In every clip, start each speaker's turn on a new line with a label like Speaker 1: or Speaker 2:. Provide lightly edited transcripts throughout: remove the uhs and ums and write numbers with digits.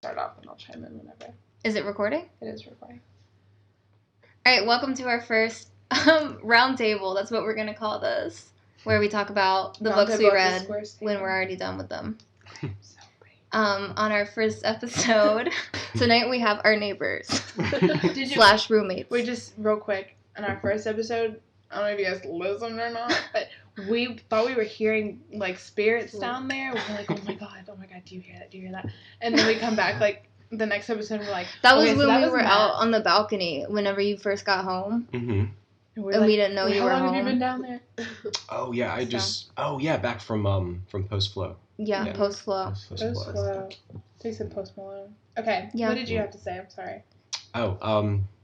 Speaker 1: Start off and I'll chime in whenever.
Speaker 2: Is it recording?
Speaker 1: It is recording.
Speaker 2: All right, welcome to our first round table. That's what we're going to call this, where we talk about the books we read when we're already done with them. On our first episode, tonight we have our neighbors / roommates.
Speaker 1: We just, real quick, in our first episode, I don't know if you guys listened or not, but we thought we were hearing, like, spirits down there. We were like, oh my god, do you hear that? Do you hear that? And then we come back, like, the next episode, we're like,
Speaker 2: that was when we were out on the balcony whenever you first got home.
Speaker 3: Mm-hmm.
Speaker 1: And
Speaker 2: we didn't know you were home.
Speaker 1: How long have you been down there?
Speaker 3: Oh, yeah, back from Post Flow.
Speaker 2: Yeah, Post Flow.
Speaker 1: Post Flow. They said Post Malone. Okay, what did you have to say? I'm sorry.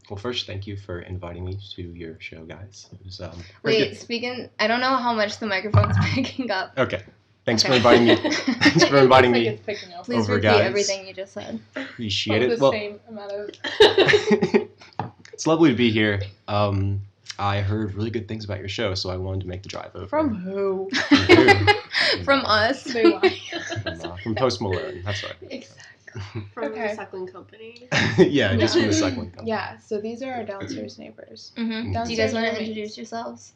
Speaker 3: Well, first, thank you for inviting me to your show, guys. It was
Speaker 2: speaking, I don't know how much the microphone's picking up.
Speaker 3: Okay. Thanks for inviting me. Thanks for inviting me.
Speaker 1: It's picking up.
Speaker 2: Please
Speaker 3: over,
Speaker 2: repeat
Speaker 3: guys.
Speaker 2: everything you just said.
Speaker 3: Appreciate it.
Speaker 1: The same amount of...
Speaker 3: It's lovely to be here. I heard really good things about your show, so I wanted to make the drive over.
Speaker 1: From who?
Speaker 2: From us.
Speaker 3: From Post Malone. That's right.
Speaker 1: Exactly.
Speaker 4: From the recycling company.
Speaker 3: Yeah, just from the recycling company.
Speaker 1: Yeah, so these are our downstairs neighbors.
Speaker 2: Mm-hmm. Do you guys want to introduce yourselves?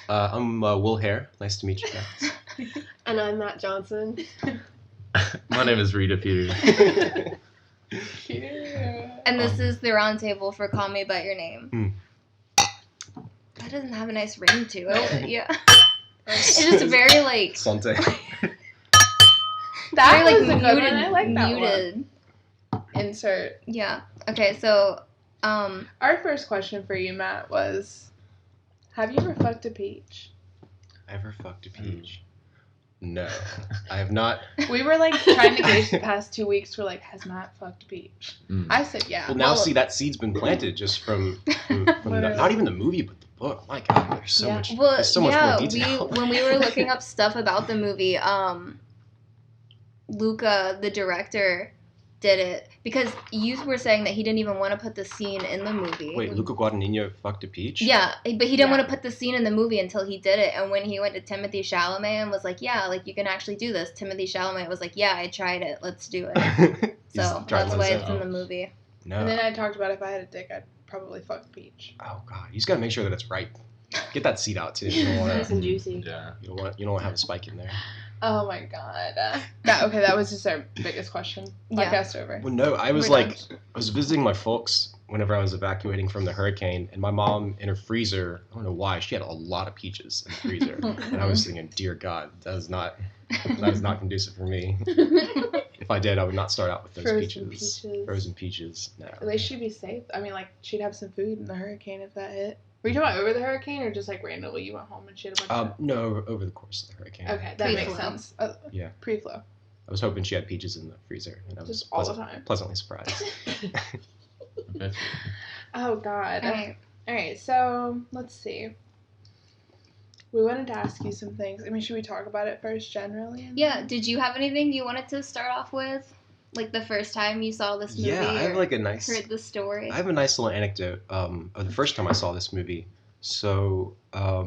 Speaker 3: I'm Will Hare. Nice to meet you guys.
Speaker 4: And I'm Matt Johnson.
Speaker 5: My name is Rita Peters.
Speaker 2: And this is the round table for Call Me By Your Name. That doesn't have a nice ring to it. Yeah. It's just very like...
Speaker 3: Sante.
Speaker 1: That
Speaker 2: very,
Speaker 1: was a good one. I like that
Speaker 2: muted.
Speaker 1: One. Insert.
Speaker 2: Yeah. Okay, so...
Speaker 1: Our first question for you, Matt, was... Have you ever fucked a peach?
Speaker 3: Ever fucked a peach? No, I have not.
Speaker 1: We were like trying to gauge the past 2 weeks. We're like, has Matt fucked a peach? I said yeah.
Speaker 3: Well, now see that seed's been planted just from not even the movie, but the book. My God, there's so much. There's so much more detail.
Speaker 2: When we were looking up stuff about the movie, Luca, the director, did it because you were saying that he didn't even want to put the scene in the movie.
Speaker 3: Wait, Luca Guadagnino fucked a peach?
Speaker 2: Yeah, but he didn't want to put the scene in the movie until he did it. And when he went to Timothée Chalamet and was like, yeah, like you can actually do this, Timothée Chalamet was like, yeah, I tried it, let's do it. So that's why it's in the movie.
Speaker 3: No.
Speaker 1: And then I talked about if I had a dick, I'd probably fuck a peach.
Speaker 3: Oh God, you just gotta make sure that it's right. Get that seed out too. You don't want
Speaker 4: nice and juicy.
Speaker 5: Yeah.
Speaker 3: You don't want to have a spike in there.
Speaker 1: Oh my God. That was just our biggest question. Podcast over.
Speaker 3: Well, no, I was I was visiting my folks whenever I was evacuating from the hurricane, and my mom in her freezer, I don't know why, she had a lot of peaches in the freezer, and I was thinking, dear God, that is not conducive for me. If I did, I would not start out with those peaches. Frozen peaches. No.
Speaker 1: They should be safe. I mean, like she'd have some food in the hurricane if that hit. Were you talking about over the hurricane or just like randomly you went home and she had a bunch of...
Speaker 3: No, over the course of the hurricane.
Speaker 1: Okay, that makes sense.
Speaker 3: Yeah.
Speaker 1: Pre-flow.
Speaker 3: I was hoping she had peaches in the freezer, and I was
Speaker 1: just all the time.
Speaker 3: Pleasantly surprised.
Speaker 1: Oh, God.
Speaker 2: All
Speaker 1: right, so let's see. We wanted to ask you some things. I mean, should we talk about it first generally?
Speaker 2: Yeah, did you have anything you wanted to start off with? Like the first time you saw this movie?
Speaker 3: Yeah, I have like a nice...
Speaker 2: heard the story?
Speaker 3: I have a nice little anecdote of the first time I saw this movie. So, I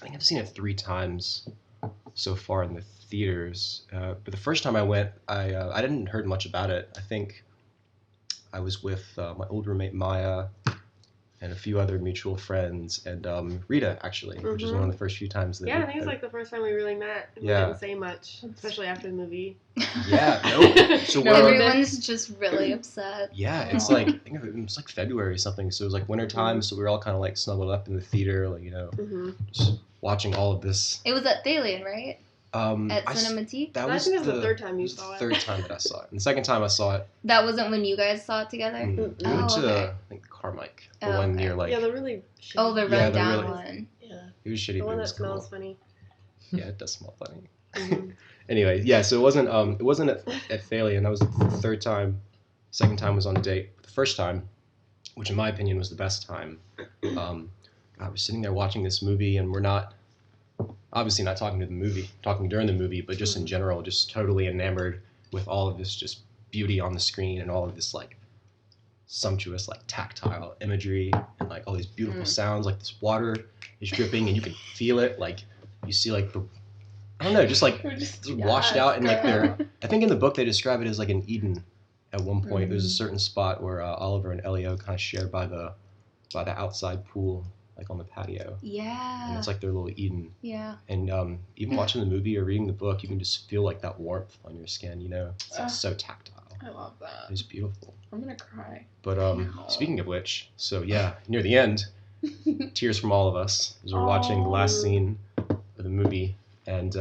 Speaker 3: think I've seen it 3 times so far in the theaters. But the first time I went, I didn't heard much about it. I think I was with my old roommate Maya and a few other mutual friends, and Rita, actually, which is one of the first few times that...
Speaker 4: Yeah, I think it's like the first time we really met. We didn't say much, especially after the movie.
Speaker 3: Yeah, no. So
Speaker 2: everyone's just really upset.
Speaker 3: Yeah, it's like, I think it was like February or something, so it was like winter time, so we were all kind of like snuggled up in the theater, like, just watching all of this.
Speaker 2: It was at Thalian, right? At Cinematique?
Speaker 4: I think it was the third time you saw it.
Speaker 3: Third time that I saw it. And the second time I saw it...
Speaker 2: That wasn't when you guys saw it together?
Speaker 3: We went to, I think, the Carmike. The one near, like...
Speaker 4: Yeah, the really shitty...
Speaker 2: Oh, the rundown one.
Speaker 4: Yeah.
Speaker 3: It was shitty,
Speaker 4: the one
Speaker 3: but it was
Speaker 4: that smells funny.
Speaker 3: Yeah, it does smell funny. Anyway, yeah, so it wasn't at Thalian. That was the third time. Second time was on a date. The first time, which in my opinion was the best time, I was sitting there watching this movie, and we're not... Obviously not talking during the movie, but just in general, just totally enamored with all of this just beauty on the screen and all of this like sumptuous like tactile imagery and like all these beautiful sounds, like this water is dripping and you can feel it, like you see like the I don't know, just like
Speaker 1: We're just
Speaker 3: washed out, and like
Speaker 1: girl.
Speaker 3: I think in the book they describe it as like an Eden. At one point, there's a
Speaker 1: Mhm.
Speaker 3: certain spot where Oliver and Elio kind of share by the outside pool, like on the patio, and
Speaker 2: Yeah.
Speaker 3: it's like their little Eden.
Speaker 2: Yeah.
Speaker 3: And even watching the movie or reading the book, you can just feel like that warmth on your skin. You know, it's like, so tactile.
Speaker 1: I love that.
Speaker 3: It's beautiful.
Speaker 1: I'm gonna cry.
Speaker 3: But
Speaker 1: know.
Speaker 3: speaking of which, so yeah, near the end, tears from all of us as we're watching the last scene of the movie, and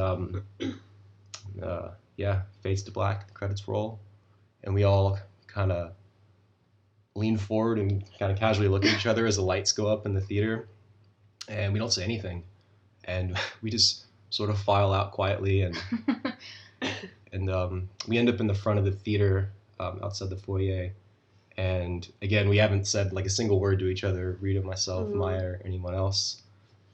Speaker 3: yeah, fades to black, the credits roll, and we all kind of lean forward and kind of casually look at each other as the lights go up in the theater, and we don't say anything, and we just sort of file out quietly, and we end up in the front of the theater, outside the foyer. And again, we haven't said like a single word to each other, Rita, myself, Maya, or anyone else.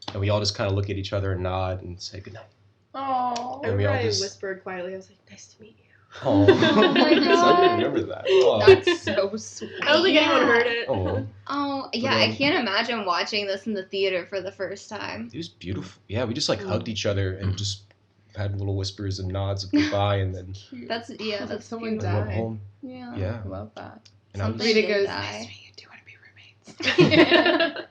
Speaker 3: And we all just kind of look at each other and nod and say goodnight.
Speaker 1: Oh.
Speaker 3: And we all
Speaker 4: I
Speaker 3: just-
Speaker 4: whispered quietly. I was like, "Nice to meet you."
Speaker 3: Oh,
Speaker 2: Oh my
Speaker 3: I didn't
Speaker 2: God.
Speaker 3: remember that. Oh.
Speaker 1: That's so sweet.
Speaker 4: I don't think anyone heard it.
Speaker 3: Oh,
Speaker 2: Oh, yeah, I can't imagine watching this in the theater for the first time.
Speaker 3: it was beautiful. Yeah, we just like hugged each other and just had little whispers and nods of goodbye, and then
Speaker 2: That's
Speaker 1: That's someone
Speaker 2: beautiful.
Speaker 3: went
Speaker 1: died.
Speaker 3: home.
Speaker 2: Yeah.
Speaker 3: Yeah.
Speaker 1: I love that.
Speaker 3: And I was,
Speaker 2: Something-
Speaker 1: Rita
Speaker 2: did
Speaker 1: goes,
Speaker 2: die.
Speaker 1: nice to meet you. Do you want to be roommates?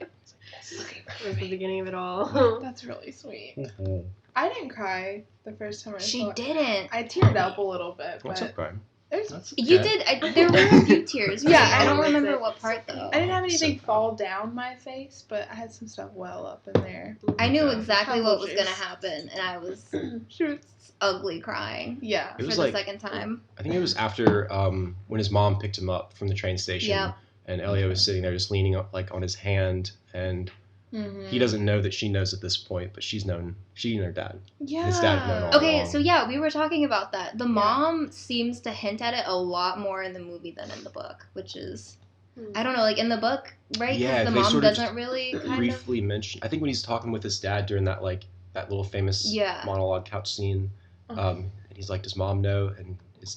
Speaker 4: That was the beginning of it all.
Speaker 1: That's really sweet.
Speaker 3: Mhm.
Speaker 1: I didn't cry the first time I
Speaker 2: She
Speaker 1: saw it.
Speaker 2: didn't.
Speaker 1: I teared up a little bit,
Speaker 3: What's
Speaker 1: but
Speaker 3: up, Brian?
Speaker 1: there's,
Speaker 3: That's
Speaker 2: You
Speaker 3: okay.
Speaker 2: did. There were a few tears.
Speaker 1: Yeah,
Speaker 2: right? I don't
Speaker 4: I
Speaker 2: remember
Speaker 4: liked it.
Speaker 2: what part though.
Speaker 1: I didn't have anything
Speaker 3: So-
Speaker 1: fall down my face, but I had some stuff well up in there.
Speaker 2: I knew
Speaker 3: Okay.
Speaker 2: exactly what was
Speaker 1: Apple
Speaker 2: gonna
Speaker 1: juice.
Speaker 2: happen, and I was
Speaker 1: She was,
Speaker 2: ugly crying
Speaker 1: yeah.
Speaker 3: It
Speaker 2: for
Speaker 3: was
Speaker 2: the
Speaker 3: like-
Speaker 2: second time.
Speaker 3: I think it was after when his mom picked him up from the train station,
Speaker 2: Yeah.
Speaker 3: and Elio was sitting there just leaning up like on his hand, and
Speaker 1: Mm-hmm.
Speaker 3: he doesn't know that she knows at this point, but she and her dad.
Speaker 1: Yeah.
Speaker 3: His dad had known all
Speaker 2: Okay,
Speaker 3: along.
Speaker 2: so yeah, we were talking about that. The mom seems to hint at it a lot more in the movie than in the book, which is I don't know, like in the book, right? 'Cause
Speaker 3: Yeah,
Speaker 2: the
Speaker 3: they
Speaker 2: mom
Speaker 3: sort of
Speaker 2: doesn't really kind of.
Speaker 3: briefly mention. I think when he's talking with his dad during that little famous
Speaker 2: Yeah.
Speaker 3: monologue couch scene, and he's like, "Does mom know?" And his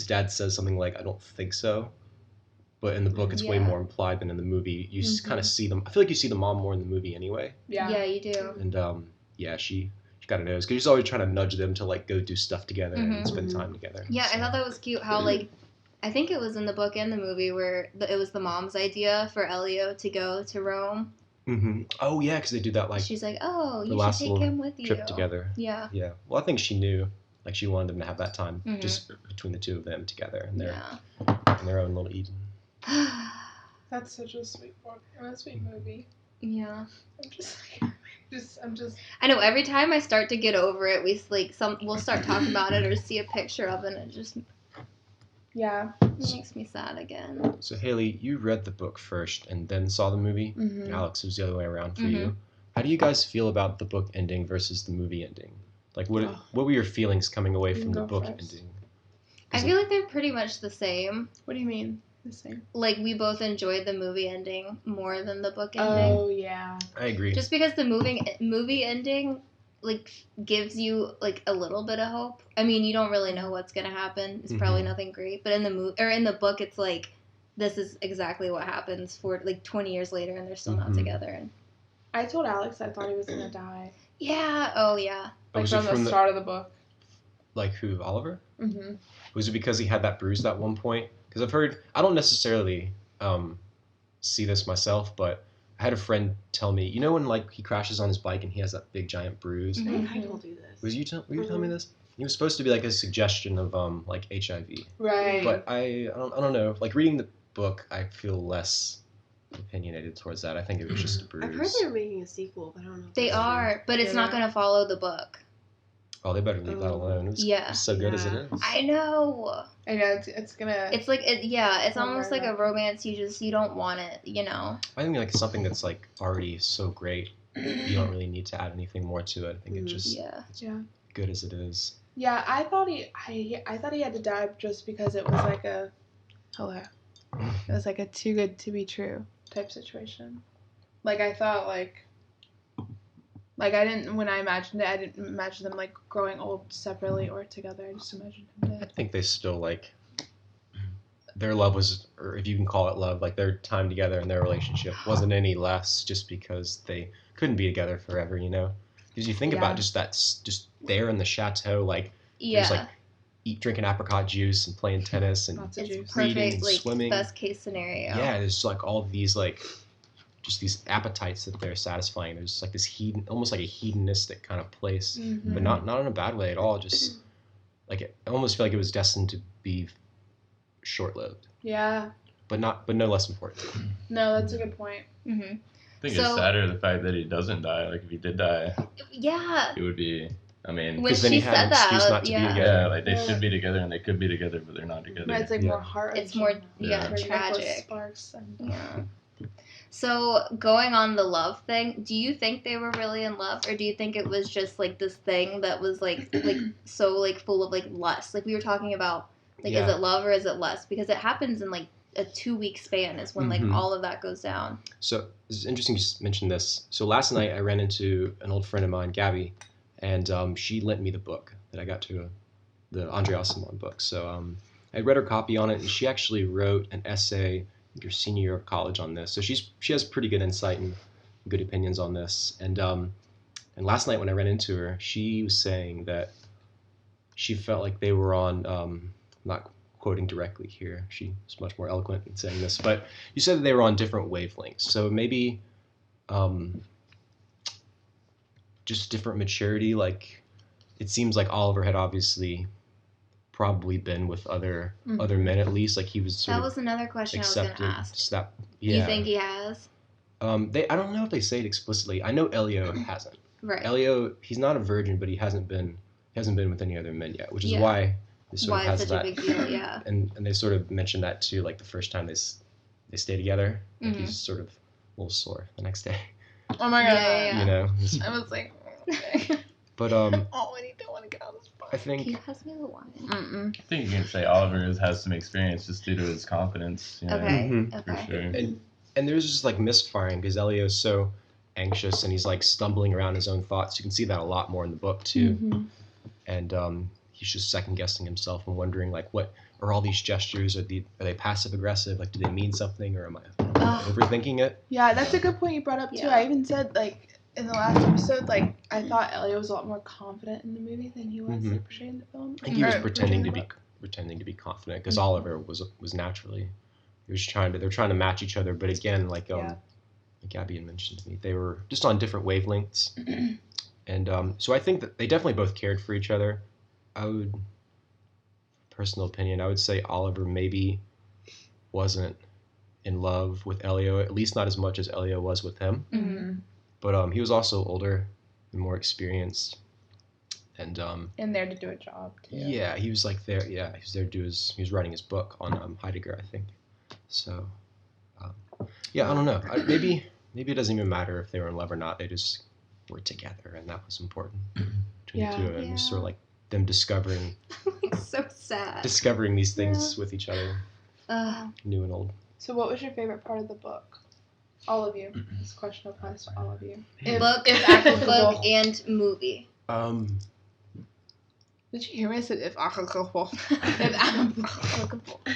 Speaker 3: dad says something like, "I don't think so." But in the book, it's way
Speaker 2: Yeah.
Speaker 3: more implied than in the movie. You
Speaker 1: Mhm.
Speaker 3: kind of see them. I feel like you see the mom more in the movie anyway.
Speaker 1: Yeah.
Speaker 2: Yeah, you do.
Speaker 3: And yeah, she kind of knows because she's always trying to nudge them to like go do stuff together
Speaker 2: Mhm.
Speaker 3: and spend time together.
Speaker 2: Yeah, I thought that was cute how like I think it was in the book and the movie where it was the mom's idea for Elio to go to Rome.
Speaker 3: Mm-hmm. Oh yeah, because they do that like
Speaker 2: She's like, "Oh,
Speaker 3: the
Speaker 2: you should
Speaker 3: last
Speaker 2: take
Speaker 3: little
Speaker 2: him with you."
Speaker 3: trip together.
Speaker 2: Yeah.
Speaker 3: Yeah. Well, I think she knew. Like she wanted them to have that time
Speaker 2: Mhm.
Speaker 3: just between the two of them together in
Speaker 2: Yeah.
Speaker 3: their own little Eden.
Speaker 1: That's such a sweet book and a sweet movie.
Speaker 2: Yeah.
Speaker 1: I'm just like, I'm just.
Speaker 2: I know every time I start to get over it, we'll start talking about it or see a picture of it and it just
Speaker 1: Yeah.
Speaker 2: makes me sad again.
Speaker 3: So Haley, you read the book first and then saw the movie.
Speaker 1: Mm-hmm.
Speaker 3: And Alex, it was the other way around for you. How do you guys feel about the book ending versus the movie ending? Like, what were your feelings coming away
Speaker 1: You
Speaker 3: from
Speaker 1: can
Speaker 3: the
Speaker 1: go
Speaker 3: book
Speaker 1: first.
Speaker 3: ending?
Speaker 2: I feel like they're pretty much the same.
Speaker 1: What do you mean? The same.
Speaker 2: Like we both enjoyed the movie ending more than the book ending.
Speaker 1: Oh yeah.
Speaker 3: I agree.
Speaker 2: Just because the movie ending like gives you like a little bit of hope. I mean, you don't really know what's gonna happen. It's probably nothing great, but in the book, it's like this is exactly what happens for like 20 years later, and they're still not together. And
Speaker 1: I told Alex I thought he was gonna die.
Speaker 2: yeah, oh yeah,
Speaker 3: Oh,
Speaker 1: Like
Speaker 3: was it
Speaker 1: from the start of the book.
Speaker 3: Like who, Oliver?
Speaker 1: Mm-hmm.
Speaker 3: Was it because he had that bruise at one point? Because I've heard, I don't necessarily see this myself, but I had a friend tell me, you know when like he crashes on his bike and he has that big giant bruise?
Speaker 4: I think
Speaker 1: Mm-hmm.
Speaker 4: I told you this.
Speaker 3: Were you telling me this? It was supposed to be like a suggestion of like HIV.
Speaker 1: Right.
Speaker 3: But I don't know. Like reading the book, I feel less opinionated towards that. I think it was just a bruise.
Speaker 4: I've heard they're making a sequel, but I don't know. if
Speaker 2: they
Speaker 4: that's true.
Speaker 2: are, but it's not
Speaker 1: Yeah.
Speaker 2: gonna follow the book.
Speaker 3: Oh, they better leave that alone.
Speaker 2: Yeah.
Speaker 3: It's so good as it
Speaker 4: Yeah.
Speaker 3: is.
Speaker 2: I know.
Speaker 1: I know it's gonna.
Speaker 2: It's like it's
Speaker 1: Oh,
Speaker 2: almost
Speaker 1: right,
Speaker 2: like a
Speaker 1: right.
Speaker 2: romance. You don't want it, you know.
Speaker 3: I think like something that's like already so great, you don't really need to add anything more to it. I think it's just
Speaker 2: Yeah.
Speaker 1: Yeah.
Speaker 3: good as it is.
Speaker 1: Yeah, I thought he had to die just because it was like a it was like a too good to be true type situation. Like I thought like I didn't when I imagined it, I didn't imagine them like growing old separately or together. I just imagined him
Speaker 3: I
Speaker 1: dead.
Speaker 3: think they still like their love was, or if you can call it love, like their time together and their relationship wasn't any less just because they couldn't be together forever, you know? Because you think about just there in the chateau, like there's like drinking apricot juice and playing tennis and reading and swimming.
Speaker 2: Best case scenario.
Speaker 3: Yeah, there's like all of these like just these appetites that they're satisfying. There's like this almost like a hedonistic kind of place, but not in a bad way at all. Just like I almost feel like it was destined to be short-lived.
Speaker 1: Yeah.
Speaker 3: But no less important.
Speaker 1: No, that's a good point.
Speaker 5: I think it's sadder the fact that he doesn't die. Like if he did die, it would be. I mean,
Speaker 2: when
Speaker 3: then
Speaker 2: she
Speaker 3: he had
Speaker 2: said
Speaker 3: an excuse
Speaker 2: that,
Speaker 3: not to be together.
Speaker 5: Yeah, like they should be together and they could be together, but they're not together.
Speaker 1: But it's like more heart.
Speaker 2: It's more tragic.
Speaker 1: Sparks and...
Speaker 2: Yeah. So going on the love thing, do you think they were really in love, or do you think it was just like this thing that was like so like full of like lust? Like we were talking about, like is it love or is it lust? Because it happens in like a 2-week span is when like all of that goes down. So
Speaker 3: it's interesting you just mentioned this. So last night I ran into an old friend of mine, Gabby, and she lent me the book that I got to, the Andre Aciman book. So I read her copy on it, and she actually wrote an essay your senior year of college on this. So she has pretty good insight and good opinions on this. And last night when I ran into her, she was saying that she felt like they were on, not quoting directly here, she was much more eloquent in saying this, but you said that they were on different wavelengths. So maybe just different maturity. Like it seems like Oliver had obviously probably been with other men at least. Like he was sort
Speaker 2: that
Speaker 3: of
Speaker 2: was another question I was going to ask.
Speaker 3: Just that,
Speaker 2: you think he has?
Speaker 3: I don't know if they say it explicitly. I know Elio hasn't.
Speaker 2: Right.
Speaker 3: Elio, he's not a virgin, but he hasn't been with any other men yet, which is why they sort of has
Speaker 2: it's
Speaker 3: that.
Speaker 2: Such a big deal, yeah.
Speaker 3: And they sort of mentioned that too, like the first time they stay together. Like he's sort of a little sore the next day.
Speaker 1: Oh my god.
Speaker 2: Yeah.
Speaker 3: You know.
Speaker 1: I was like, okay.
Speaker 3: But
Speaker 1: I already don't want to get on this part.
Speaker 3: I think.
Speaker 2: Can you pass me the wine?
Speaker 5: I think you can say Oliver has some experience just due to his confidence. You know,
Speaker 2: Okay.
Speaker 5: for sure.
Speaker 3: And there's just like misfiring because Elio's so anxious and he's like stumbling around his own thoughts. You can see that a lot more in the book too. And he's just second guessing himself and wondering like, what are all these gestures? Are they passive aggressive? Like, do they mean something, or am I overthinking it?
Speaker 1: Yeah, that's a good point you brought up too. I even said like in the last episode, like I thought Elio was a lot more confident in the movie than he was portrayed in the film.
Speaker 3: I think he was pretending to be confident because Oliver was naturally. They're trying to match each other, but again, like Gabby had mentioned to me, they were just on different wavelengths. And so I think that they definitely both cared for each other. Personal opinion, I would say Oliver maybe wasn't in love with Elio, at least not as much as Elio was with him. But he was also older and more experienced. And
Speaker 1: there to do a job too.
Speaker 3: Yeah, he was like there. Yeah, he was there to do he was writing his book on Heidegger, I think. So, yeah, I don't know. Maybe it doesn't even matter if they were in love or not. They just were together, and that was important between the two of them. It was sort of like them discovering.
Speaker 2: So sad.
Speaker 3: Discovering these things with each other, new and old.
Speaker 1: So, what was your favorite part of the book? All of you. This question applies to all of you.
Speaker 2: Book and movie.
Speaker 1: Did you hear me? I said if applicable.
Speaker 2: If applicable.
Speaker 3: I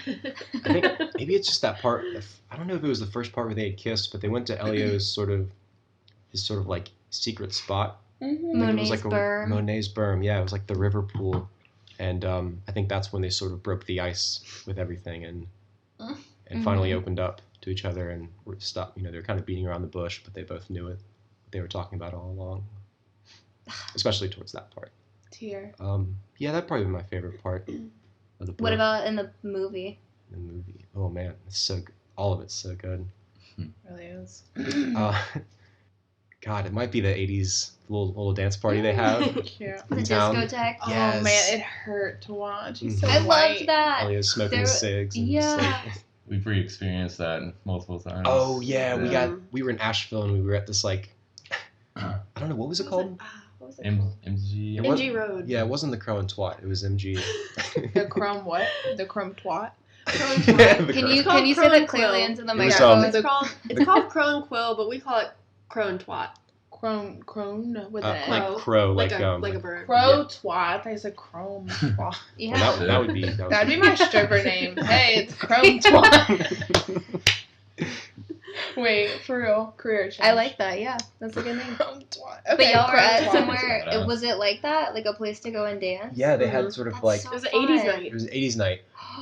Speaker 3: think maybe it's just that part. I don't know if it was the first part where they had kissed, but they went to Elio's sort of like secret spot.
Speaker 2: Monet's berm.
Speaker 3: Monet's berm. Yeah, it was like the river pool, and I think that's when they sort of broke the ice with everything and finally opened up to each other and were stopped. You know, they were kind of beating around the bush, but they both knew it. What they were talking about all along, especially towards that part.
Speaker 1: Tear.
Speaker 3: Yeah, that'd probably be my favorite part of the book.
Speaker 2: What about in the movie?
Speaker 3: The movie. Oh man, it's so good. All of it's so good.
Speaker 1: It really is.
Speaker 3: God, it might be the '80s little dance party they have.
Speaker 1: Yeah.
Speaker 2: The discotheque.
Speaker 1: Oh man, it hurt to watch. He's so
Speaker 2: I
Speaker 1: white.
Speaker 2: loved that.
Speaker 3: Elio's smoking cigs. And
Speaker 5: We've re-experienced that multiple times.
Speaker 3: Oh yeah, we were in Asheville and we were at this like I don't know, what was it called?
Speaker 4: What was it called? MG Road.
Speaker 3: Yeah, it wasn't the Crow and Twat. It was MG.
Speaker 1: The Chrome what? The Chrome Twat?
Speaker 2: Can you say that clearly into the microphone?
Speaker 4: It's called Crow and Quill, but we call it Crow and Twat.
Speaker 1: Crone with an N.
Speaker 3: Like crow, like
Speaker 4: a bird.
Speaker 1: Crow Twat. I thought you said Chrome Twat.
Speaker 2: Yeah.
Speaker 3: Well, that would be
Speaker 1: That'd be my stripper name. Hey, it's Chrome Twat. Wait, for real, career change.
Speaker 2: I like that. Yeah, that's a good name.
Speaker 1: Okay,
Speaker 2: but y'all were at
Speaker 1: twat.
Speaker 2: somewhere. Was it like that? Like a place to go and dance?
Speaker 3: Yeah, they had sort of
Speaker 2: That's
Speaker 3: like
Speaker 2: so
Speaker 4: It was an
Speaker 2: fun.
Speaker 4: 80s night.
Speaker 3: it was an 80s night.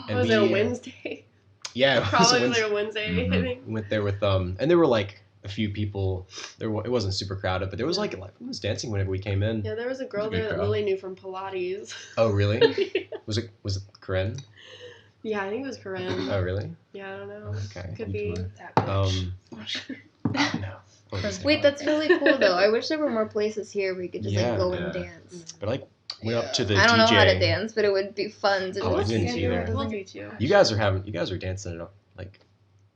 Speaker 3: And
Speaker 4: Was
Speaker 3: we,
Speaker 4: it a Wednesday?
Speaker 3: Yeah, it was
Speaker 4: Probably
Speaker 3: a
Speaker 4: was like a Wednesday, I think.
Speaker 3: We went there with and there were like a few people. It wasn't super crowded, but there was like it was dancing whenever we came in.
Speaker 4: Yeah, there was a girl
Speaker 5: It was a good
Speaker 4: there that
Speaker 5: crowd.
Speaker 4: Lily knew from Pilates.
Speaker 3: Oh really? Was it Corinne?
Speaker 4: Yeah, I think it was Corinne.
Speaker 3: Oh really?
Speaker 4: Yeah, I don't know.
Speaker 3: Okay.
Speaker 4: Could be.
Speaker 1: That bitch.
Speaker 3: No.
Speaker 2: Wait, that's really cool though. I wish there were more places here where you could just
Speaker 3: Yeah.
Speaker 2: like go
Speaker 5: Yeah.
Speaker 2: and dance.
Speaker 3: But like went up to the
Speaker 2: I don't
Speaker 3: DJ.
Speaker 2: know how to dance, but it would be fun to
Speaker 3: Oh, I
Speaker 2: just.
Speaker 3: didn't either.
Speaker 4: We'll teach you.
Speaker 3: You guys are dancing it up like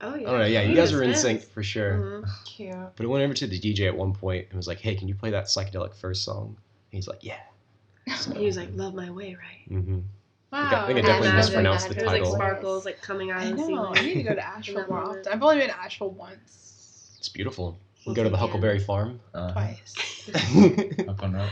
Speaker 4: Oh yeah.
Speaker 3: I don't know. Yeah, you guys were in sync for sure.
Speaker 4: Mhm.
Speaker 1: Cute.
Speaker 3: But I went over to the DJ at one point and was like, "Hey, can you play that psychedelic first song?" And he's like, "Yeah." So,
Speaker 4: He was like, "Love my way, right?"
Speaker 3: mm-hmm.
Speaker 1: Wow.
Speaker 3: I think I definitely
Speaker 2: Imagine
Speaker 3: mispronounced
Speaker 2: that.
Speaker 3: the
Speaker 4: It was like
Speaker 3: title.
Speaker 4: sparkles like coming out
Speaker 1: I
Speaker 4: of the
Speaker 1: know. I
Speaker 4: ceiling.
Speaker 1: need to go to Asheville
Speaker 4: that
Speaker 1: more
Speaker 4: moment.
Speaker 1: often. I've only been to Asheville once,
Speaker 3: It's beautiful. We'll
Speaker 4: We'll
Speaker 3: go to the
Speaker 4: take you.
Speaker 3: Huckleberry Farm.
Speaker 1: twice.
Speaker 5: Up on that.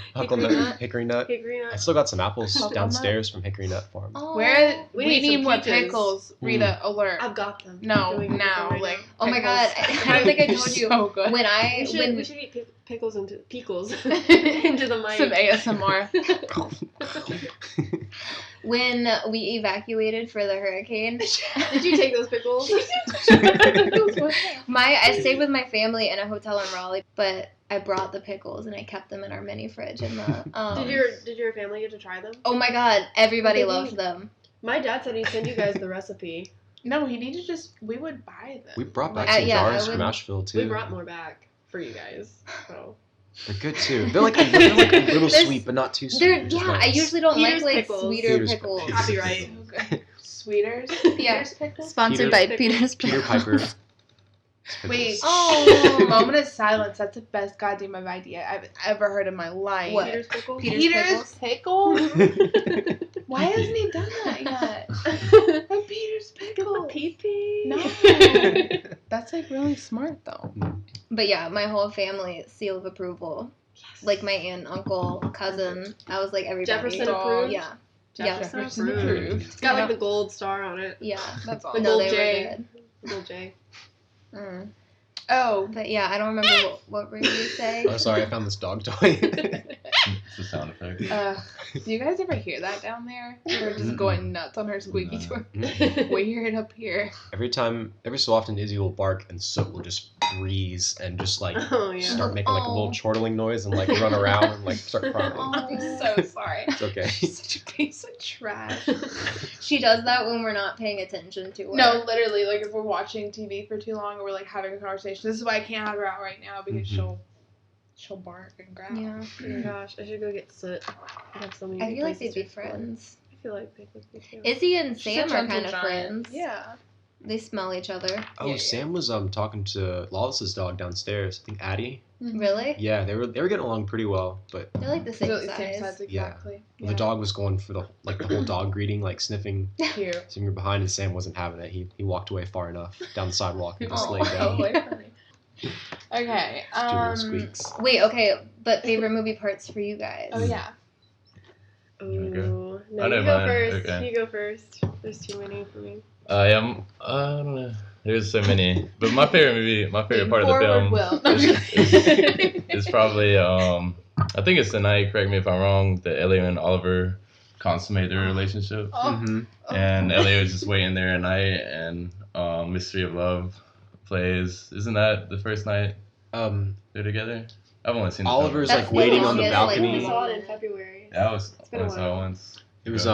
Speaker 3: Hickory Nut.
Speaker 4: Hickory
Speaker 3: I
Speaker 4: nut.
Speaker 3: still got some apples
Speaker 1: Huckle
Speaker 3: downstairs from Hickory Nut Farm.
Speaker 2: Oh.
Speaker 1: Where
Speaker 4: We
Speaker 1: we
Speaker 4: need
Speaker 1: need
Speaker 4: some
Speaker 1: more
Speaker 4: peaches.
Speaker 1: pickles. Rita, alert.
Speaker 4: I've got them.
Speaker 1: No,
Speaker 4: Can we get
Speaker 1: now,
Speaker 4: them right
Speaker 1: like.
Speaker 2: Oh my god!
Speaker 1: pickles.
Speaker 2: I don't think I told you
Speaker 1: So good.
Speaker 2: when I
Speaker 4: We should eat pickles into into the mic.
Speaker 1: Some ASMR.
Speaker 2: when we evacuated for the hurricane.
Speaker 4: Did you take those pickles?
Speaker 2: I stayed with my family in a hotel in Raleigh, but I brought the pickles and I kept them in our mini fridge in the.
Speaker 4: Did your family get to try them?
Speaker 2: Oh my god! Everybody
Speaker 4: What did
Speaker 2: loved
Speaker 4: you-
Speaker 2: them.
Speaker 4: My dad said he'd send you guys the recipe.
Speaker 1: No, he needed to just. We would buy them.
Speaker 3: We brought back
Speaker 2: Uh,
Speaker 3: some
Speaker 2: yeah, I
Speaker 3: jars from
Speaker 2: would-
Speaker 3: Asheville too.
Speaker 4: We brought more back for you guys. So
Speaker 3: They're good too. They're like a little
Speaker 2: There's-
Speaker 3: sweet, but not too sweet.
Speaker 2: They're
Speaker 3: which is
Speaker 2: I
Speaker 3: nice.
Speaker 2: usually don't
Speaker 4: Peter's
Speaker 2: like
Speaker 4: pickles.
Speaker 2: sweeter
Speaker 3: Peter's
Speaker 2: pickles.
Speaker 3: pickles.
Speaker 4: Copyright.
Speaker 1: So good. Sweeters?
Speaker 2: Yeah.
Speaker 1: Peter's pickles?
Speaker 2: Sponsored
Speaker 3: Peter's
Speaker 2: by Peter's
Speaker 3: Peter
Speaker 2: Pickles.
Speaker 3: Piper.
Speaker 1: Wait.
Speaker 2: Oh.
Speaker 1: Moment of silence. That's the best goddamn idea I've ever heard in my life.
Speaker 2: What?
Speaker 4: Peter's pickles.
Speaker 2: Peter's
Speaker 1: Pickles?
Speaker 3: Pickles.
Speaker 1: Why hasn't he done that yet? A Peter's pickle.
Speaker 4: Pee-pee.
Speaker 1: No. That's like really smart though.
Speaker 2: But yeah, my whole family seal of approval. Like my aunt, uncle, cousin. I was like everybody.
Speaker 4: Jefferson
Speaker 1: Dog.
Speaker 4: approved.
Speaker 2: Yeah.
Speaker 4: Jefferson
Speaker 1: Jefferson
Speaker 4: approved.
Speaker 1: approved.
Speaker 4: It's got like the gold star on it.
Speaker 2: Yeah.
Speaker 1: That's all.
Speaker 4: The
Speaker 2: No,
Speaker 4: gold
Speaker 2: they
Speaker 4: J.
Speaker 2: were good.
Speaker 4: Little J.
Speaker 2: Mm.
Speaker 1: Oh.
Speaker 2: But yeah, I don't remember what were you saying?
Speaker 3: Oh, sorry, I found this dog toy.
Speaker 5: It's a sound effect.
Speaker 1: Do you guys ever hear that down there? We're just going nuts on her squeaky
Speaker 5: No.
Speaker 1: toy. We hear it up here.
Speaker 3: every so often, Izzy will bark and Soap will just freeze and just like
Speaker 4: Oh yeah.
Speaker 3: start making like a little
Speaker 2: Oh.
Speaker 3: chortling noise and like run around and like start crying.
Speaker 1: I'm so sorry.
Speaker 3: It's okay.
Speaker 1: She's such a piece of trash.
Speaker 2: She does that when we're not paying attention to her.
Speaker 1: No, literally, like if we're watching TV for too long or we're like having a conversation, this is why I can't have her out right now because
Speaker 3: Mhm.
Speaker 1: she'll bark and growl.
Speaker 2: Yeah.
Speaker 4: Oh my gosh, I should go get Soot. I have so many
Speaker 2: I feel like
Speaker 4: places
Speaker 2: they'd be
Speaker 4: to explore.
Speaker 2: friends.
Speaker 4: I feel like they would be too.
Speaker 2: Izzy and
Speaker 1: She's a
Speaker 2: Sam are
Speaker 1: gentle
Speaker 2: kind of
Speaker 1: giant.
Speaker 2: friends.
Speaker 1: Yeah.
Speaker 2: They smell each other.
Speaker 3: Oh,
Speaker 1: Yeah, yeah.
Speaker 3: Sam was talking to Lawless's dog downstairs. I think Addie.
Speaker 2: Really?
Speaker 3: Yeah, they were getting along pretty well, but
Speaker 2: They're like the same
Speaker 1: Really,
Speaker 2: size.
Speaker 1: same size exactly.
Speaker 3: the dog was going for the whole dog greeting, like sniffing,
Speaker 1: Cute.
Speaker 3: sitting her behind, and Sam wasn't having it. He walked away far enough down the sidewalk and just
Speaker 1: Oh,
Speaker 3: laid down.
Speaker 1: Okay.
Speaker 3: Just doing her squeaks.
Speaker 2: Wait, okay, but favorite movie parts for you guys?
Speaker 1: Oh yeah.
Speaker 4: Ooh. No,
Speaker 5: I know
Speaker 4: you go
Speaker 5: mine.
Speaker 4: first.
Speaker 5: Okay.
Speaker 4: You go first. There's too many for me.
Speaker 5: I don't know. There's so many, but my favorite part of the film
Speaker 1: Will.
Speaker 5: is probably I think it's the night. Correct me if I'm wrong. That Elliot and Oliver consummate their relationship,
Speaker 1: Oh,
Speaker 3: Mm-hmm.
Speaker 5: and Elliot was just waiting there at night, and Mystery of Love plays. Isn't that the first night they're together? I've only seen the film.
Speaker 3: Oliver's
Speaker 2: That's
Speaker 3: like
Speaker 2: the
Speaker 3: waiting on the
Speaker 2: longest, like,
Speaker 3: balcony.
Speaker 4: We saw it in February.
Speaker 5: Yeah, I was
Speaker 4: been a
Speaker 5: only saw it
Speaker 4: while.
Speaker 5: once.
Speaker 3: It was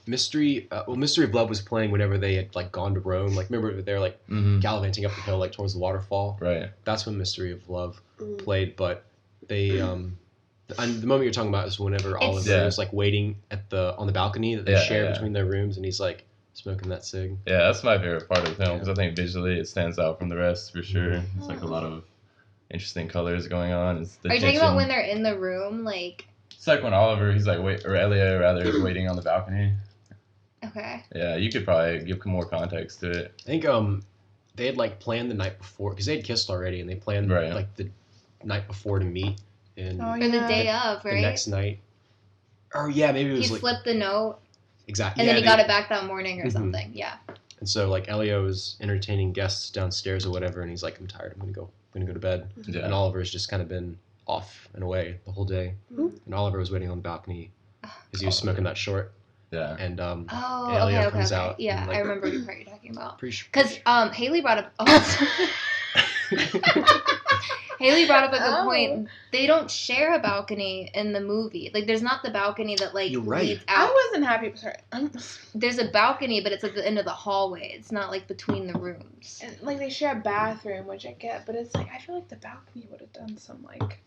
Speaker 3: Mystery of Love was playing whenever they had like gone to Rome. Like remember they're like
Speaker 5: Mm-hmm.
Speaker 3: gallivanting up the hill like towards the waterfall.
Speaker 5: Right.
Speaker 3: That's when Mystery of Love
Speaker 4: Mm.
Speaker 3: played. But they the moment you're talking about is whenever Oliver
Speaker 5: Yeah.
Speaker 3: is like waiting on the balcony that they
Speaker 5: Yeah,
Speaker 3: share
Speaker 5: yeah.
Speaker 3: between their rooms, and he's like smoking that cig.
Speaker 5: Yeah, that's my favorite part of the film because I think visually it stands out from the rest for sure. It's like a lot of interesting colors going on. It's the
Speaker 2: Are you talking about
Speaker 5: tension.
Speaker 2: when they're in the room? Like,
Speaker 5: It's like when Oliver, he's like, or Elliot rather, is waiting on the balcony.
Speaker 2: okay.
Speaker 5: Yeah, you could probably give more context to it.
Speaker 3: I think they had like planned the night before because they had kissed already, and they planned
Speaker 5: Right.
Speaker 3: like the night before to meet, and
Speaker 1: Oh,
Speaker 2: Or the day of,
Speaker 3: the
Speaker 2: right?
Speaker 3: next night. Or yeah, maybe it
Speaker 2: He
Speaker 3: was like
Speaker 2: flipped the note,
Speaker 3: exactly.
Speaker 2: and
Speaker 3: yeah,
Speaker 2: then he got it back that morning or
Speaker 3: Mhm.
Speaker 2: something. Yeah.
Speaker 3: And so like Elio is entertaining guests downstairs or whatever, and he's like, I'm tired. I'm gonna go to bed.
Speaker 5: Yeah.
Speaker 3: And Oliver's just kind of been off and away the whole day. And Oliver was waiting on the balcony because he was smoking that short.
Speaker 5: Yeah.
Speaker 3: And
Speaker 2: Elio
Speaker 3: comes out.
Speaker 2: Yeah,
Speaker 3: and, like,
Speaker 2: I remember the part you're talking about.
Speaker 3: Because
Speaker 2: Haley brought up. Oh. Haley brought up a good point. They don't share a balcony in the movie. Like, there's not the balcony that like leads out.
Speaker 1: I wasn't happy. Sorry.
Speaker 2: There's a balcony, but it's at the end of the hallway. It's not like between the rooms.
Speaker 1: And like they share a bathroom, which I get, but it's like I feel like the balcony would have done some like.